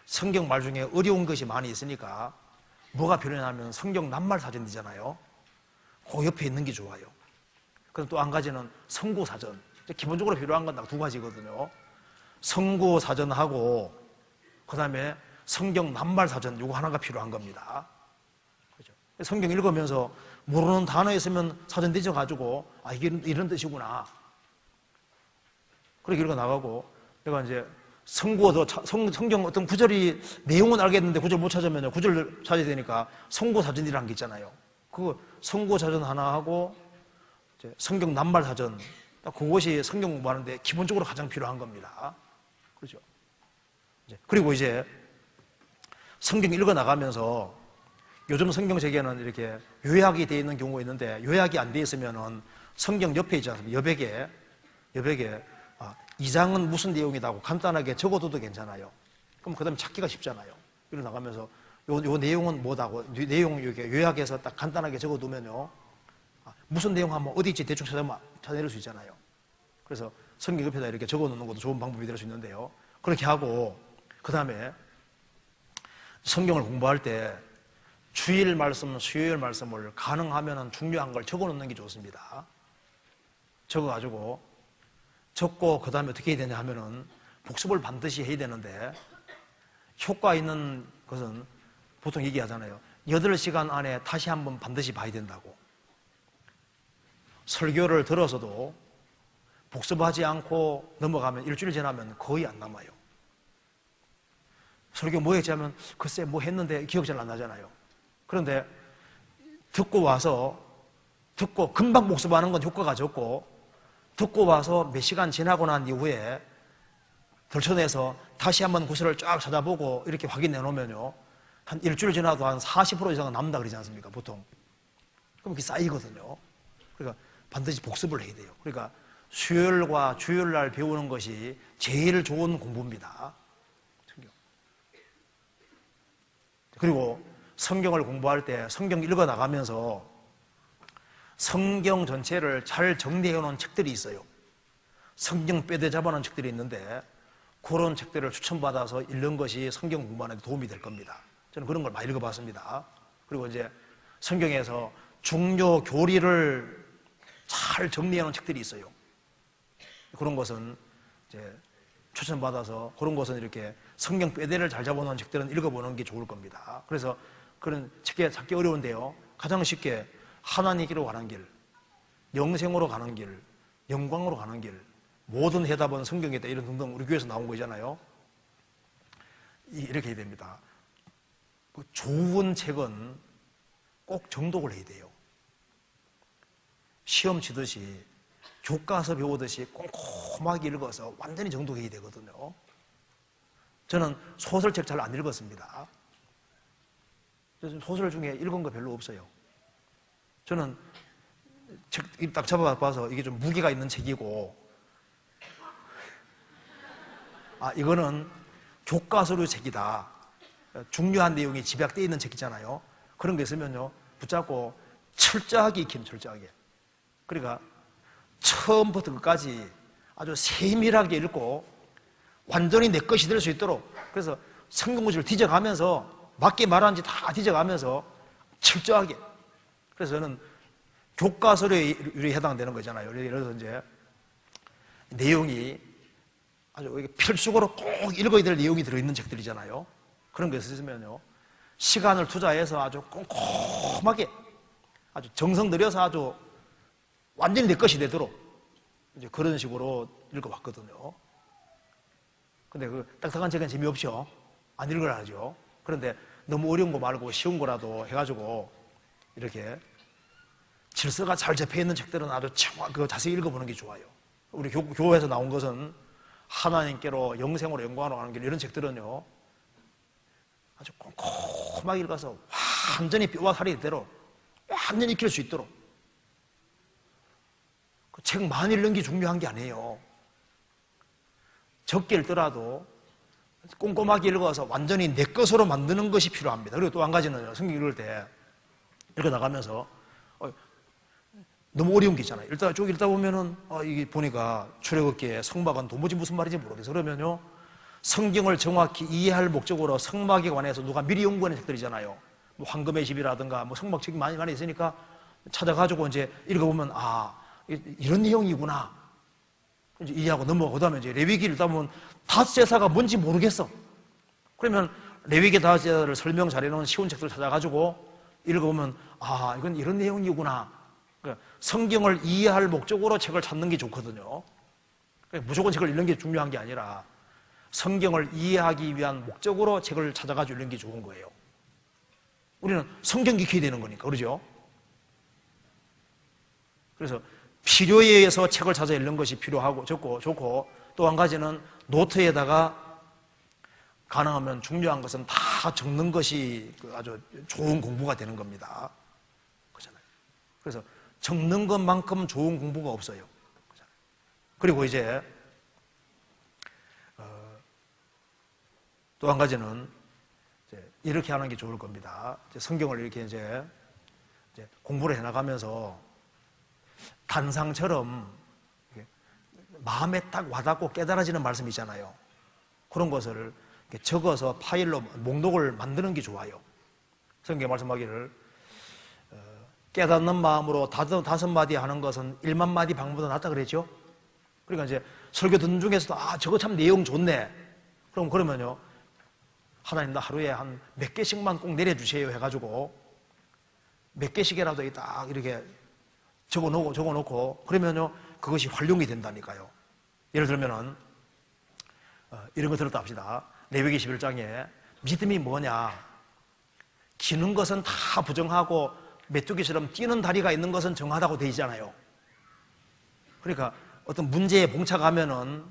성경 말 중에 어려운 것이 많이 있으니까 뭐가 필요하냐면 성경 낱말 사전이잖아요. 그 옆에 있는 게 좋아요. 그럼 또 한 가지는 성구 사전. 기본적으로 필요한 건 딱 두 가지거든요. 성구 사전하고 그 다음에 성경 낱말 사전, 요거 하나가 필요한 겁니다. 그렇죠? 성경 읽으면서 모르는 단어 있으면 사전 뒤져가지고, 아, 이게 이런 뜻이구나. 그렇게 읽어 나가고, 내가 이제 성경 어떤 구절이, 내용은 알겠는데 구절 못 찾으면 구절을 찾아야 되니까 성구 사전이라는 게 있잖아요. 그 성구 사전 하나 하고, 이제 성경 낱말 사전, 그것이 성경 공부하는데 기본적으로 가장 필요한 겁니다. 그렇죠? 그리고 이제 성경 읽어 나가면서 요즘 성경책에는 이렇게 요약이 되어 있는 경우가 있는데, 요약이 안 되어 있으면은 성경 옆에 있지 않습니까? 여백에 2장은 무슨 내용이다고 간단하게 적어둬도 괜찮아요. 그럼 그 다음에 찾기가 쉽잖아요. 읽어 나가면서 요 내용은 뭐다고, 내용 이렇게 요약해서 딱 간단하게 적어두면요, 무슨 내용 하면 어디 있지 대충 찾아낼 수 있잖아요. 그래서 성경 옆에다 이렇게 적어놓는 것도 좋은 방법이 될 수 있는데요. 그렇게 하고, 그 다음에 성경을 공부할 때 주일 말씀, 수요일 말씀을 가능하면 중요한 걸 적어놓는 게 좋습니다. 적어가지고, 적고 그 다음에 어떻게 해야 되냐 하면은 복습을 반드시 해야 되는데, 효과 있는 것은 보통 얘기하잖아요. 8시간 안에 다시 한번 반드시 봐야 된다고. 설교를 들어서도 복습하지 않고 넘어가면 일주일 지나면 거의 안 남아요. 설교 뭐 했지 하면 글쎄 뭐 했는데 기억 잘 안 나잖아요. 그런데 듣고 금방 복습하는 건 효과가 적고, 듣고 와서 몇 시간 지나고 난 이후에 덜쳐내서 다시 한번 구절을 쫙 찾아보고 이렇게 확인해 놓으면요, 한 일주일 지나도 한 40% 이상은 남는다 그러지 않습니까, 보통. 그럼 그게 쌓이거든요. 그러니까 반드시 복습을 해야 돼요. 그러니까 수요일과 주일날 배우는 것이 제일 좋은 공부입니다. 그리고 성경을 공부할 때 성경 읽어 나가면서 성경 전체를 잘 정리해 놓은 책들이 있어요. 성경 뼈대 잡아 놓은 책들이 있는데, 그런 책들을 추천받아서 읽는 것이 성경 공부하는 데 도움이 될 겁니다. 저는 그런 걸 많이 읽어봤습니다. 그리고 이제 성경에서 중요 교리를 잘 정리해 놓은 책들이 있어요. 그런 것은 이제 추천받아서, 그런 것은 이렇게 성경 뼈대를 잘 잡아놓은 책들은 읽어보는 게 좋을 겁니다. 그래서 그런 책 찾기 어려운데요, 가장 쉽게 하나님께로 가는 길, 영생으로 가는 길, 영광으로 가는 길, 모든 해답은 성경에 있다, 이런 등등 우리 교회에서 나온 거잖아요. 이렇게 해야 됩니다. 그 좋은 책은 꼭 정독을 해야 돼요. 시험 치듯이 교과서 배우듯이 꼼꼼하게 읽어서 완전히 정독해야 되거든요. 저는 소설책 잘 안 읽었습니다. 소설 중에 읽은 거 별로 없어요. 저는 책 딱 잡아봐서 이게 좀 무게가 있는 책이고, 이거는 교과서류 책이다, 중요한 내용이 집약되어 있는 책이잖아요. 그런 게 있으면요, 붙잡고 철저하게 익히면 철저하게. 그러니까 처음부터 끝까지 아주 세밀하게 읽고 완전히 내 것이 될 수 있도록, 그래서 성경 구절을 뒤져가면서 맞게 말하는지 다 뒤져가면서 철저하게. 그래서 저는 교과서에 해당되는 거잖아요. 예를 들어서 이제 내용이 아주 필수적으로 꼭 읽어야 될 내용이 들어있는 책들이잖아요. 그런 거 있으면요, 시간을 투자해서 아주 꼼꼼하게 아주 정성 들여서 아주 완전히 내 것이 되도록 이제 그런 식으로 읽어봤거든요. 근데 그 딱딱한 책은 재미없죠. 안 읽으라 하죠. 그런데 너무 어려운 거 말고 쉬운 거라도 해가지고 이렇게 질서가 잘 잡혀 있는 책들은 아주 자세히 읽어보는 게 좋아요. 우리 교회에서 나온 것은 하나님께로 영생으로 영광으로 가는 길, 이런 책들은요 아주 꼼꼼하게 읽어서 완전히 뼈와 살이 되도록 완전히 익힐 수 있도록. 그 책 많이 읽는 게 중요한 게 아니에요. 적게 읽더라도 꼼꼼하게 읽어서 완전히 내 것으로 만드는 것이 필요합니다. 그리고 또 한 가지는요, 성경 읽을 때 읽어 나가면서 너무 어려운 게 있잖아요. 일단 쭉 읽다 보면은 이게 보니까 출애굽기에 성막은 도무지 무슨 말인지 모르겠어요. 그러면요, 성경을 정확히 이해할 목적으로 성막에 관해서 누가 미리 연구하는 책들이잖아요. 뭐 황금의 집이라든가 뭐 성막 책이 많이 있으니까 찾아가지고 이제 읽어보면 이런 내용이구나 이제 이해하고 넘어가고, 그다음에 이제 레위기 읽다 보면 다섯 제사가 뭔지 모르겠어. 그러면 레위기 다섯 제사를 설명 잘해놓은 쉬운 책들 찾아가지고 읽어보면 이건 이런 내용이구나. 그러니까 성경을 이해할 목적으로 책을 찾는 게 좋거든요. 그러니까 무조건 책을 읽는 게 중요한 게 아니라 성경을 이해하기 위한 목적으로 책을 찾아가지고 읽는 게 좋은 거예요. 우리는 성경 익혀야 되는 거니까, 그러죠? 그래서 필요에 의해서 책을 찾아 읽는 것이 필요하고 좋고, 또 한 가지는 노트에다가 가능하면 중요한 것은 다 적는 것이 아주 좋은 공부가 되는 겁니다. 그렇잖아요. 그래서 적는 것만큼 좋은 공부가 없어요. 그리고 이제 또 한 가지는 이렇게 하는 게 좋을 겁니다. 성경을 이렇게 이제 공부를 해나가면서 단상처럼 마음에 딱 와닿고 깨달아지는 말씀이 있잖아요. 그런 것을 적어서 파일로 목록을 만드는 게 좋아요. 성경에 말씀하기를 깨닫는 마음으로 다섯 마디 하는 것은 1만 마디 방보다 낫다 그랬죠. 그러니까 이제 설교 듣는 중에서도 저거 참 내용 좋네. 그러면요, 하나님 나 하루에 한 몇 개씩만 꼭 내려주세요 해가지고 몇 개씩이라도 딱 이렇게 적어놓고 그러면요 그것이 활용이 된다니까요. 예를 들면은 이런 거 들었다 합시다. 레위기 11장에 믿음이 뭐냐, 기는 것은 다 부정하고 메뚜기처럼 뛰는 다리가 있는 것은 정하다고 되어 있잖아요. 그러니까 어떤 문제에 봉착하면은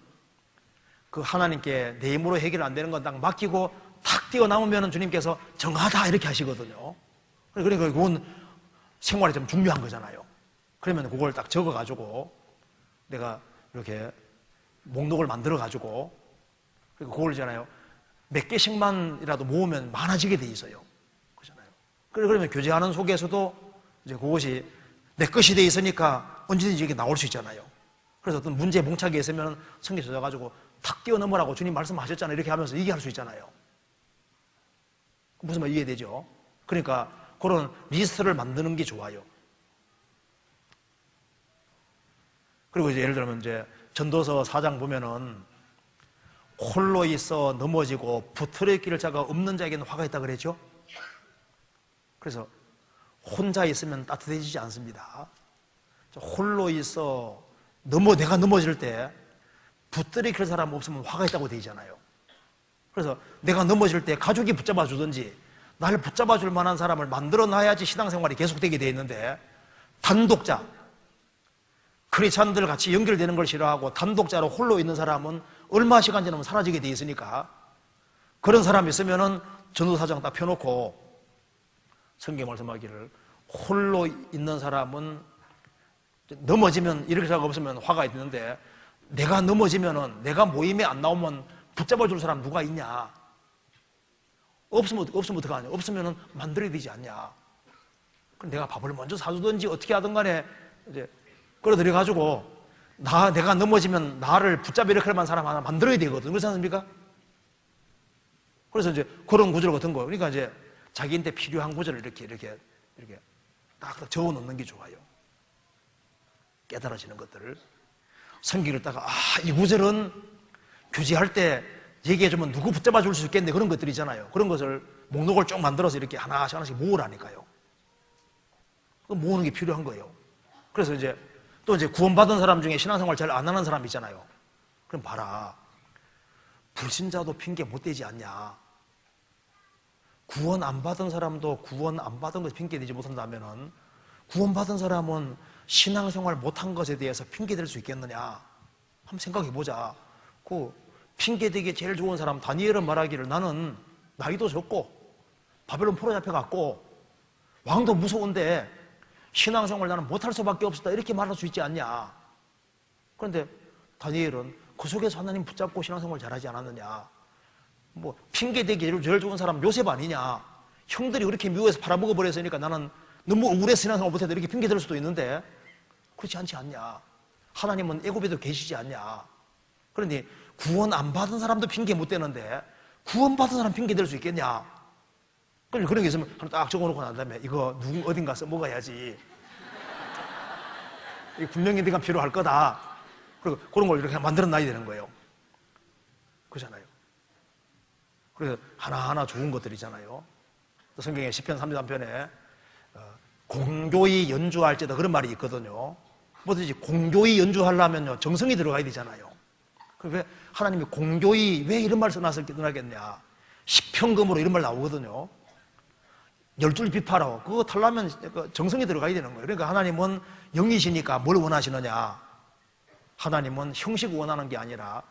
그 하나님께 내 힘으로 해결 안 되는 건 딱 맡기고 탁 뛰어남으면은 주님께서 정하다 이렇게 하시거든요. 그러니까 그건 생활에 좀 중요한 거잖아요. 그러면 그걸 딱 적어가지고 내가 이렇게 목록을 만들어가지고 그걸 있잖아요. 몇 개씩만이라도 모으면 많아지게 돼 있어요. 그렇잖아요. 그러면 교제하는 속에서도 이제 그것이 내 것이 돼 있으니까 언제든지 이게 나올 수 있잖아요. 그래서 어떤 문제에 봉착해 있으면 성경 찾아가지고 탁 뛰어넘으라고 주님 말씀하셨잖아요. 이렇게 하면서 얘기할 수 있잖아요. 무슨 말 이해되죠? 그러니까 그런 리스트를 만드는 게 좋아요. 그리고 이제 예를 들면 이제 전도서 4장 보면은 홀로 있어 넘어지고 붙들어있기를 자가 없는 자에게는 화가 있다 그랬죠? 그래서 혼자 있으면 따뜻해지지 않습니다. 홀로 있어 내가 넘어질 때 붙들어있을 사람 없으면 화가 있다고 돼 있잖아요. 그래서 내가 넘어질 때 가족이 붙잡아 주든지 나를 붙잡아 줄 만한 사람을 만들어 놔야지 신앙생활이 계속되게 돼 있는데, 단독자, 크리스찬들 같이 연결되는 걸 싫어하고 단독자로 홀로 있는 사람은 얼마 시간 지나면 사라지게 돼 있으니까 그런 사람이 있으면은 전도사장 딱 펴놓고 성경 말씀하기를 홀로 있는 사람은 넘어지면 이렇게 생각 없으면 화가 있는데, 내가 넘어지면은 내가 모임에 안 나오면 붙잡아 줄 사람 누가 있냐? 없으면 어떡하냐? 없으면은 만들어야 되지 않냐? 그럼 내가 밥을 먼저 사주든지 어떻게 하든 간에 이제 끌어들여가지고 내가 넘어지면 나를 붙잡아 일으킬 사람 하나 만들어야 되거든. 그렇지 않습니까? 그래서 이제 그런 구절 같은 거. 그러니까 이제 자기한테 필요한 구절을 이렇게 딱 적어 놓는 게 좋아요. 깨달아지는 것들을. 성경을 따가, 이 구절은 교제할 때 얘기해주면 누구 붙잡아 줄 수 있겠네. 그런 것들이잖아요. 그런 것을 목록을 쭉 만들어서 이렇게 하나씩 모으라니까요. 모으는 게 필요한 거예요. 그래서 이제 또 이제 구원받은 사람 중에 신앙생활 잘 안 하는 사람 있잖아요. 그럼 봐라. 불신자도 핑계 못 대지 않냐. 구원 안 받은 사람도 구원 안 받은 것에 핑계 대지 못한다면은 구원받은 사람은 신앙생활 못한 것에 대해서 핑계 댈 수 있겠느냐. 한번 생각해 보자. 그 핑계 대기에 제일 좋은 사람 다니엘은 말하기를 나는 나이도 적고 바벨론 포로 잡혀갔고 왕도 무서운데 신앙생활 나는 못할 수밖에 없었다. 이렇게 말할 수 있지 않냐. 그런데 다니엘은 그 속에서 하나님 붙잡고 신앙생활 잘하지 않았느냐. 뭐 핑계대기 제일 좋은 사람 요셉 아니냐. 형들이 그렇게 미워해서 팔아먹어버렸으니까 나는 너무 억울해서 신앙생활 못해도 이렇게 핑계댈 수도 있는데 그렇지 않지 않냐. 하나님은 애굽에도 계시지 않냐. 그러니 구원 안 받은 사람도 핑계 못 대는데 구원 받은 사람 핑계댈 수 있겠냐. 그런 게 있으면 하나 딱 적어놓고 난 다음에 이거 누구 어딘 가서 먹어야지. 이거 분명히 네가 필요할 거다. 그리고 그런 걸 이렇게 만들어 놔야 되는 거예요. 그렇잖아요. 그래서 하나하나 좋은 것들이잖아요. 성경에 시편 33편에 공교히 연주할지다 그런 말이 있거든요. 뭐든지 공교히 연주하려면요 정성이 들어가야 되잖아요. 왜 하나님이 공교히 왜 이런 말 써놨겠냐. 시편금으로 이런 말 나오거든요. 12줄 비파로 그거 탈라면 정성이 들어가야 되는 거예요. 그러니까 하나님은 영이시니까 뭘 원하시느냐. 하나님은 형식을 원하는 게 아니라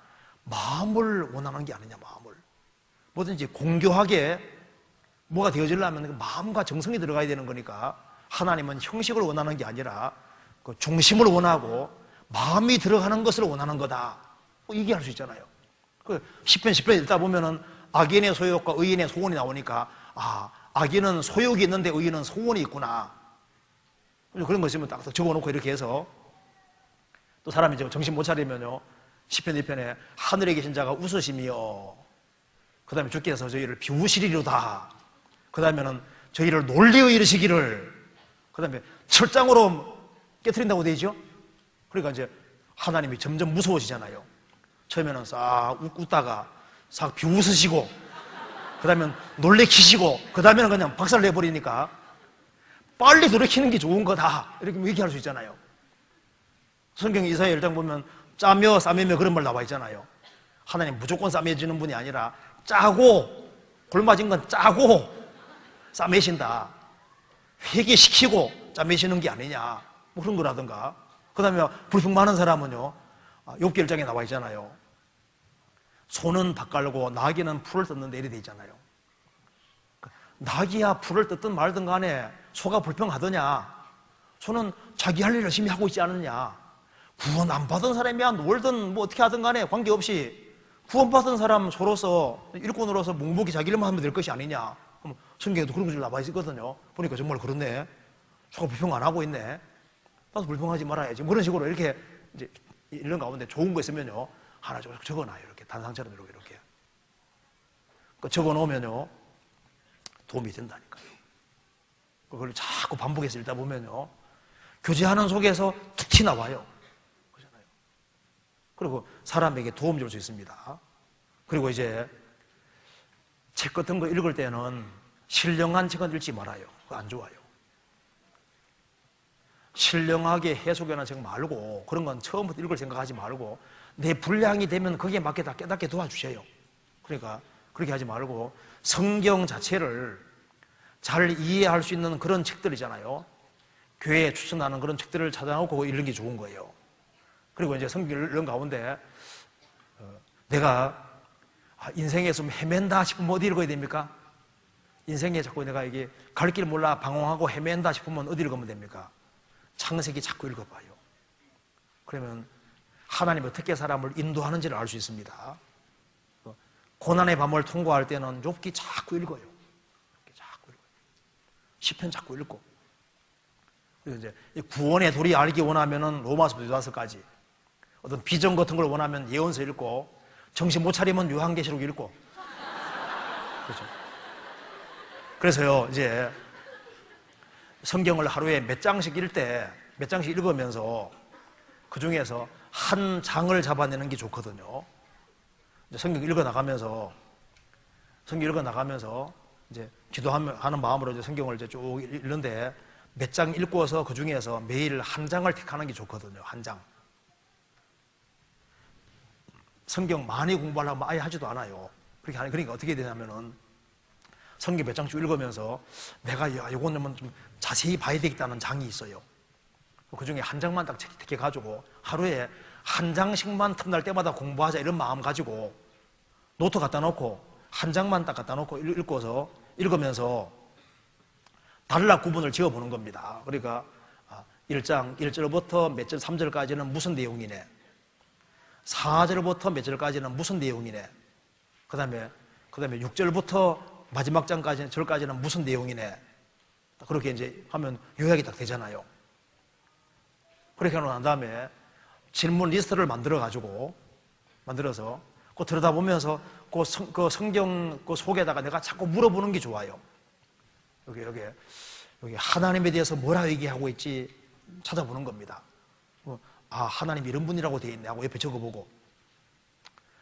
마음을 원하는 게 아니냐. 마음을 뭐든지 공교하게 뭐가 되어지려면 마음과 정성이 들어가야 되는 거니까 하나님은 형식을 원하는 게 아니라 그 중심을 원하고 마음이 들어가는 것을 원하는 거다. 얘기할 수 있잖아요. 그 10편 10편 읽다 보면은 악인의 소욕과 의인의 소원이 나오니까 악인은 소욕이 있는데 의인은 소원이 있구나. 그런 거 있으면 딱 적어놓고 이렇게 해서 또 사람이 이제 정신 못 차리면요 10편 1편에 하늘에 계신 자가 웃으시며 그 다음에 주께서 저희를 비우시리로다. 그 다음에는 저희를 놀리어 이르시기를. 그 다음에 철장으로 깨트린다고 되죠. 그러니까 이제 하나님이 점점 무서워지잖아요. 처음에는 싹 웃다가 싹 비웃으시고 그 다음에 놀래키시고 그 다음에는 그냥 박살 내버리니까 빨리 돌이키는 게 좋은 거다. 이렇게 얘기할 수 있잖아요. 성경 이사야 1장 보면 짜며 싸매며 그런 말 나와 있잖아요. 하나님 무조건 싸매주는 분이 아니라 짜고 골맞은 건 짜고 싸매신다. 회개시키고 짜매시는 게 아니냐. 뭐 그런 거라든가. 그 다음에 불평 많은 사람은요 욥기 1장에 나와 있잖아요. 소는 밥 깔고 나귀는 풀을 뜯는데 이래 돼 있잖아요. 나귀야 풀을 뜯든 말든 간에 소가 불평하더냐. 소는 자기 할 일 열심히 하고 있지 않느냐. 구원 안 받은 사람이야 놀든 뭐 어떻게 하든 간에 관계없이 구원받은 사람 소로서 일꾼으로서 묵묵히 자기 일만 하면 될 것이 아니냐. 성경에도 그런 것이 나와 있거든요. 보니까 정말 그렇네. 소가 불평 안 하고 있네. 나도 불평하지 말아야지. 그런 식으로 이렇게 이제 이런 가운데 좋은 거 있으면요 하나 적어놔요. 이렇게 단상처럼 이렇게 적어 놓으면요 도움이 된다니까요. 그걸 자꾸 반복해서 읽다 보면요 교제하는 속에서 툭 튀나와요. 그렇잖아요. 그리고 사람에게 도움 줄 수 있습니다. 그리고 이제 책 같은 거 읽을 때는 신령한 책은 읽지 말아요. 그거 안 좋아요. 신령하게 해석하는 책 말고 그런 건 처음부터 읽을 생각하지 말고 내 분량이 되면 거기에 맞게 다 깨닫게 도와주세요. 그러니까 그렇게 하지 말고 성경 자체를 잘 이해할 수 있는 그런 책들이잖아요. 교회에 추천하는 그런 책들을 찾아놓고 읽는 게 좋은 거예요. 그리고 이제 성경 읽는 가운데 내가 인생에 좀 헤맨다 싶으면 어디 읽어야 됩니까? 인생에 자꾸 내가 이게 갈 길 몰라 방황하고 헤맨다 싶으면 어디 읽으면 됩니까? 창세기 자꾸 읽어봐요. 그러면 하나님이 어떻게 사람을 인도하는지를 알 수 있습니다. 고난의 밤을 통과할 때는 욥기 자꾸 읽어요. 자꾸 읽어요. 시편 자꾸 읽고. 그리고 이제 구원의 도리 알기 원하면은 로마서부터 유다서까지. 어떤 비전 같은 걸 원하면 예언서 읽고, 정신 못 차리면 요한계시록 읽고. 그렇죠. 그래서요, 이제 성경을 하루에 몇 장씩 몇 장씩 읽으면서 그 중에서 한 장을 잡아내는 게 좋거든요. 이제 성경 읽어 나가면서 이제 기도하는 마음으로 이제 성경을 이제 쭉 읽는데 몇 장 읽고서 그 중에서 매일 한 장을 택하는 게 좋거든요. 한 장. 성경 많이 공부하려면 아예 하지도 않아요. 그러니까 어떻게 되냐면은 성경 몇 장씩 읽으면서 내가 요거는 좀 자세히 봐야 되겠다는 장이 있어요. 그 중에 한 장만 딱 택해가지고 하루에 한 장씩만 틈날 때마다 공부하자 이런 마음 가지고 노트 갖다 놓고 한 장만 딱 갖다 놓고 읽고서 읽으면서 단락 구분을 지어보는 겁니다. 그러니까 1장 1절부터 몇 절 3절까지는 무슨 내용이네, 4절부터 몇 절까지는 무슨 내용이네, 그 다음에 6절부터 마지막 절까지는 무슨 내용이네. 그렇게 이제 하면 요약이 딱 되잖아요. 그렇게 하고 난 다음에 질문 리스트를 만들어서 그 들여다보면서 그 성경 그 속에다가 내가 자꾸 물어보는 게 좋아요. 여기 하나님에 대해서 뭐라 얘기하고 있지 찾아보는 겁니다. 아, 하나님 이런 분이라고 되어 있네 하고 옆에 적어보고,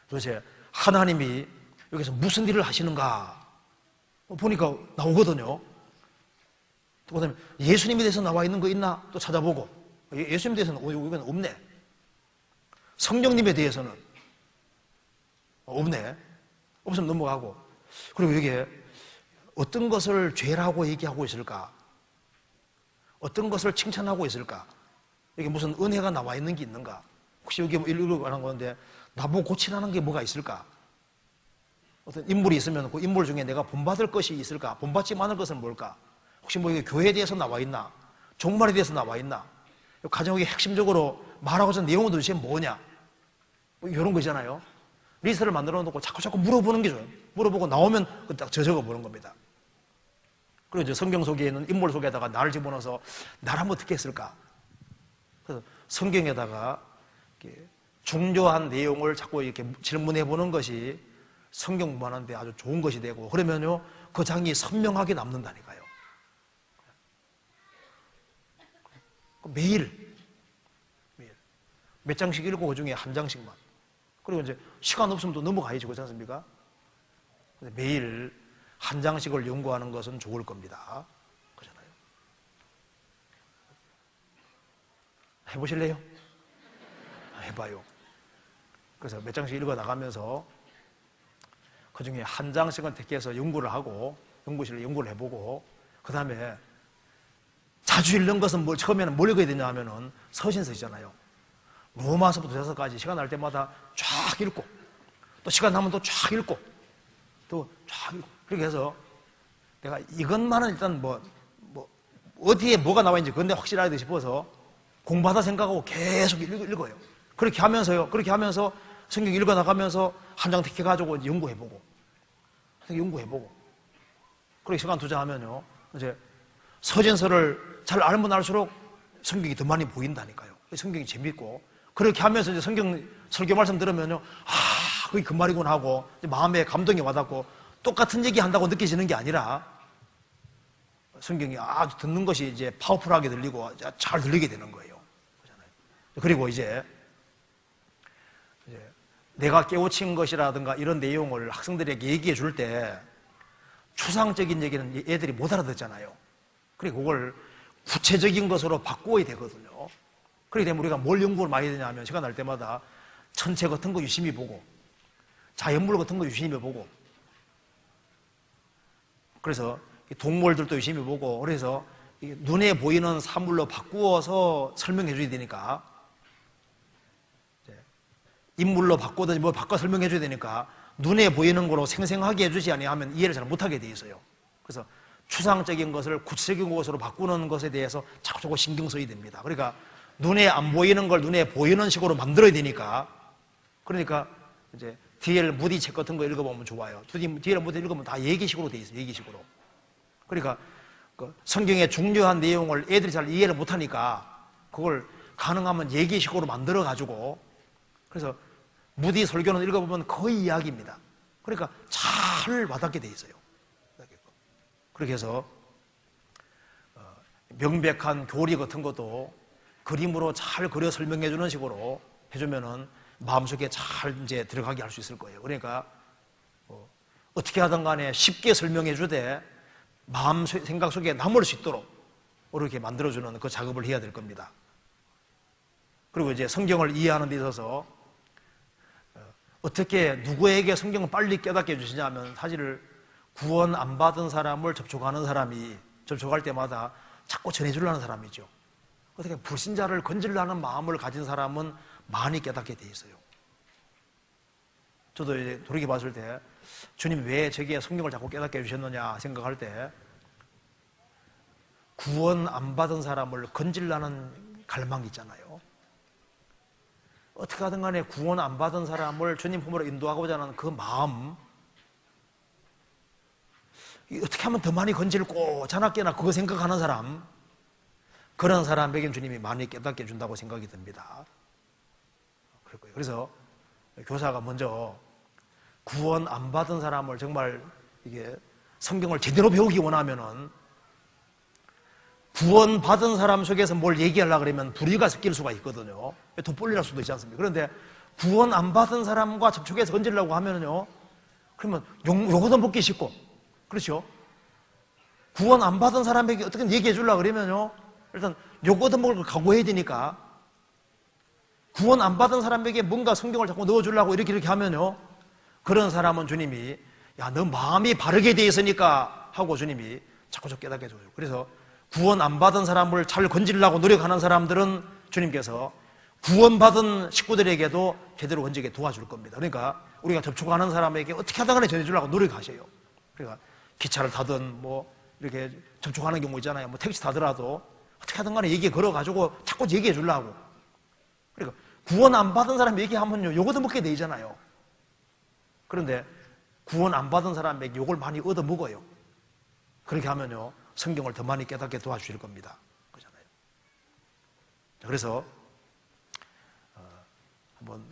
도대체 하나님이 여기서 무슨 일을 하시는가 보니까 나오거든요. 그 다음에 예수님에 대해서 나와 있는 거 있나 또 찾아보고, 예수님에 대해서는 이건 없네. 성령님에 대해서는 없네. 없으면 넘어가고. 그리고 여기에 어떤 것을 죄라고 얘기하고 있을까, 어떤 것을 칭찬하고 있을까, 여기 무슨 은혜가 나와 있는 게 있는가, 혹시 여기 뭐 읽으려고 하는 건데 나보고 고치라는 게 뭐가 있을까, 어떤 인물이 있으면 그 인물 중에 내가 본받을 것이 있을까, 본받지 않을 것은 뭘까, 혹시 뭐 이게 교회에 대해서 나와 있나, 종말에 대해서 나와 있나, 가정에 핵심적으로 말하고자 하는 내용은 도대체 뭐냐, 뭐 이런 거잖아요. 리스트를 만들어 놓고 자꾸 물어보는 게 좋아요. 물어보고 나오면 딱 적어보는 겁니다. 그리고 이제 성경 속에 있는 인물 속에다가 나를 집어넣어서 나를 한번 어떻게 했을까. 그래서 성경에다가 이렇게 중요한 내용을 자꾸 이렇게 질문해 보는 것이 성경 공부하는데 아주 좋은 것이 되고, 그러면요 그 장이 선명하게 남는다니까요. 매일 몇 장씩 읽고 그 중에 한 장씩만. 그리고 이제 시간 없으면 또 넘어가야지, 그렇지 않습니까? 매일 한 장씩을 연구하는 것은 좋을 겁니다. 그렇잖아요. 해보실래요? 해봐요. 그래서 몇 장씩 읽어 나가면서 그 중에 한 장씩은 택해서 연구를 하고, 연구실에 연구를 해보고, 그 다음에 자주 읽는 것은 처음에는 뭘 읽어야 되냐 하면은 서신서 있잖아요. 로마서부터 대사서까지 시간 날 때마다 쫙 읽고, 또 시간 나면 또 쫙 읽고, 또 쫙 읽고. 그렇게 해서 내가 이것만은 일단 어디에 뭐가 나와 있는지 그건 내가 확실하게 싶어서 공부하다 생각하고 계속 읽어요. 그렇게 하면서 성경 읽어 나가면서 한 장 택해가지고 연구해보고, 그렇게 시간 투자하면요, 이제 서신서를 잘 알면 알수록 성경이 더 많이 보인다니까요. 성경이 재밌고, 그렇게 하면서 이제 성경 설교 말씀 들으면요, 아, 그게 그 말이구나 하고 마음에 감동이 와닿고, 똑같은 얘기 한다고 느껴지는 게 아니라 성경이 아주 듣는 것이 이제 파워풀하게 들리고 잘 들리게 되는 거예요. 그리고 이제 내가 깨우친 것이라든가 이런 내용을 학생들에게 얘기해 줄 때 추상적인 얘기는 애들이 못 알아듣잖아요. 그리고 그걸 구체적인 것으로 바꾸어야 되거든요. 그렇게 되면 우리가 뭘 연구를 많이 되냐 하면 시간 날 때마다 천체 같은 거 유심히 보고, 자연물 같은 거 유심히 보고, 그래서 동물들도 유심히 보고, 그래서 눈에 보이는 사물로 바꾸어서 설명해 줘야 되니까, 인물로 바꾸든지 뭐 바꿔 설명해 줘야 되니까 눈에 보이는 거로 생생하게 해주지 아니하면 이해를 잘 못하게 돼 있어요. 그래서 추상적인 것을 구체적인 것으로 바꾸는 것에 대해서 자꾸 신경 써야 됩니다. 그러니까 눈에 안 보이는 걸 눈에 보이는 식으로 만들어야 되니까, 그러니까 이제 D.L. 무디 책 같은 거 읽어보면 좋아요. D.L. 무디 읽으면 다 얘기식으로 돼 있어요. 얘기식으로. 그러니까 그 성경의 중요한 내용을 애들이 잘 이해를 못하니까 그걸 가능하면 얘기식으로 만들어가지고 그래서 무디 설교는 읽어보면 거의 이야기입니다. 그러니까 잘 와닿게 돼 있어요. 그렇게 해서 명백한 교리 같은 것도 그림으로 잘 그려 설명해 주는 식으로 해주면은 마음속에 잘 이제 들어가게 할 수 있을 거예요. 그러니까 어떻게 하든 간에 쉽게 설명해 주되 마음 생각 속에 남을 수 있도록 이렇게 만들어주는 그 작업을 해야 될 겁니다. 그리고 이제 성경을 이해하는 데 있어서 어떻게 누구에게 성경을 빨리 깨닫게 해주시냐면 사실 구원 안 받은 사람을 접촉하는 사람이 접촉할 때마다 자꾸 전해주려는 사람이죠. 어떻게 불신자를 건지려는 마음을 가진 사람은 많이 깨닫게 돼 있어요. 저도 이제 돌이켜봤을 때 주님 왜 제게 성경을 자꾸 깨닫게 해주셨느냐 생각할 때 구원 안 받은 사람을 건지려는 갈망이 있잖아요. 어떻게 하든 간에 구원 안 받은 사람을 주님 품으로 인도하고자 하는 그 마음, 어떻게 하면 더 많이 건질고 자나깨나 그거 생각하는 사람, 그런 사람에겐 주님이 많이 깨닫게 해준다고 생각이 듭니다. 그래서 교사가 먼저 구원 안 받은 사람을 정말 이게 성경을 제대로 배우기 원하면은 구원 받은 사람 속에서 뭘 얘기하려고 그러면 불의가 섞일 수가 있거든요. 돋보일 수도 있지 않습니까? 그런데 구원 안 받은 사람과 접촉해서 건지려고 하면은요, 그러면 요거도 먹기 쉽고, 그렇죠? 구원 안 받은 사람에게 어떻게 얘기해 주려고 그러면요, 일단 요거도 먹을 걸 각오해야 되니까, 구원 안 받은 사람에게 뭔가 성경을 자꾸 넣어주려고 이렇게 하면요, 그런 사람은 주님이, 야, 너 마음이 바르게 돼 있으니까 하고 주님이 자꾸 깨닫게 해줘요. 그래서 구원 안 받은 사람을 잘 건지려고 노력하는 사람들은 주님께서 구원받은 식구들에게도 제대로 건지게 도와줄 겁니다. 그러니까 우리가 접촉하는 사람에게 어떻게 하든 간에 전해주려고 노력하셔요. 그러니까 기차를 타든 뭐 이렇게 접촉하는 경우 있잖아요. 뭐 택시 타더라도 어떻게 하든 간에 얘기 걸어가지고 자꾸 얘기해 주려고. 그러니까 구원 안 받은 사람 얘기하면요, 요거도 먹게 되잖아요. 그런데 구원 안 받은 사람에게 요걸 많이 얻어먹어요. 그렇게 하면요, 성경을 더 많이 깨닫게 도와주실 겁니다. 그렇잖아요. 그래서 한번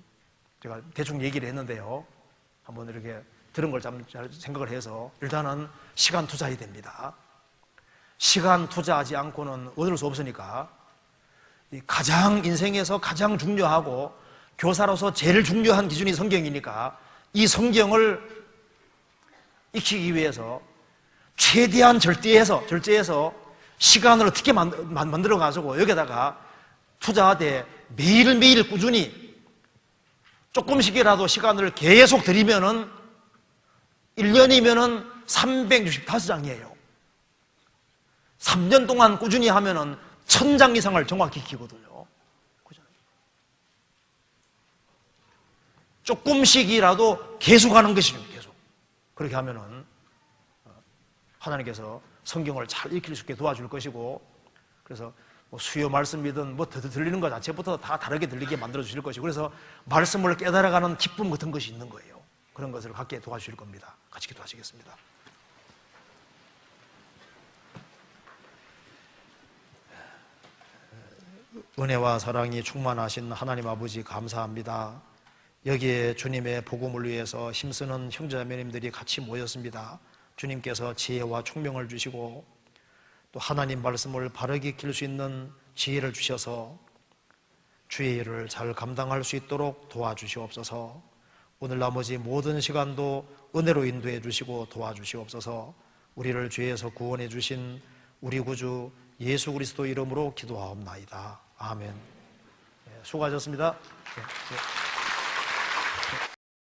제가 대충 얘기를 했는데요, 한번 이렇게 들은 걸 잘 생각을 해서 일단은 시간 투자해야 됩니다. 시간 투자하지 않고는 얻을 수 없으니까 가장 인생에서 가장 중요하고 교사로서 제일 중요한 기준이 성경이니까 이 성경을 익히기 위해서 최대한 절제해서 시간을 어떻게 만들어 가지고 여기다가 투자하되 매일매일 꾸준히 조금씩이라도 시간을 계속 들이면은 1년이면은 365장이에요. 3년 동안 꾸준히 하면은 1000장 이상을 정확히 익히거든요. 조금씩이라도 계속 하는 것이죠. 계속. 그렇게 하면은 하나님께서 성경을 잘 읽힐 수 있게 도와줄 것이고, 그래서 뭐 수요 말씀이든 뭐 들리는 것 자체부터 다 다르게 들리게 만들어 주실 것이고, 그래서 말씀을 깨달아가는 기쁨 같은 것이 있는 거예요. 그런 것을 갖게 도와주실 겁니다. 같이 기도하시겠습니다. 은혜와 사랑이 충만하신 하나님 아버지 감사합니다. 여기에 주님의 복음을 위해서 힘쓰는 형제자매님들이 같이 모였습니다. 주님께서 지혜와 총명을 주시고 또 하나님 말씀을 바르게 익힐 수 있는 지혜를 주셔서 주의 일을 잘 감당할 수 있도록 도와주시옵소서. 오늘 나머지 모든 시간도 은혜로 인도해 주시고 도와주시옵소서. 우리를 죄에서 구원해 주신 우리 구주 예수 그리스도 이름으로 기도하옵나이다. 아멘. 수고하셨습니다.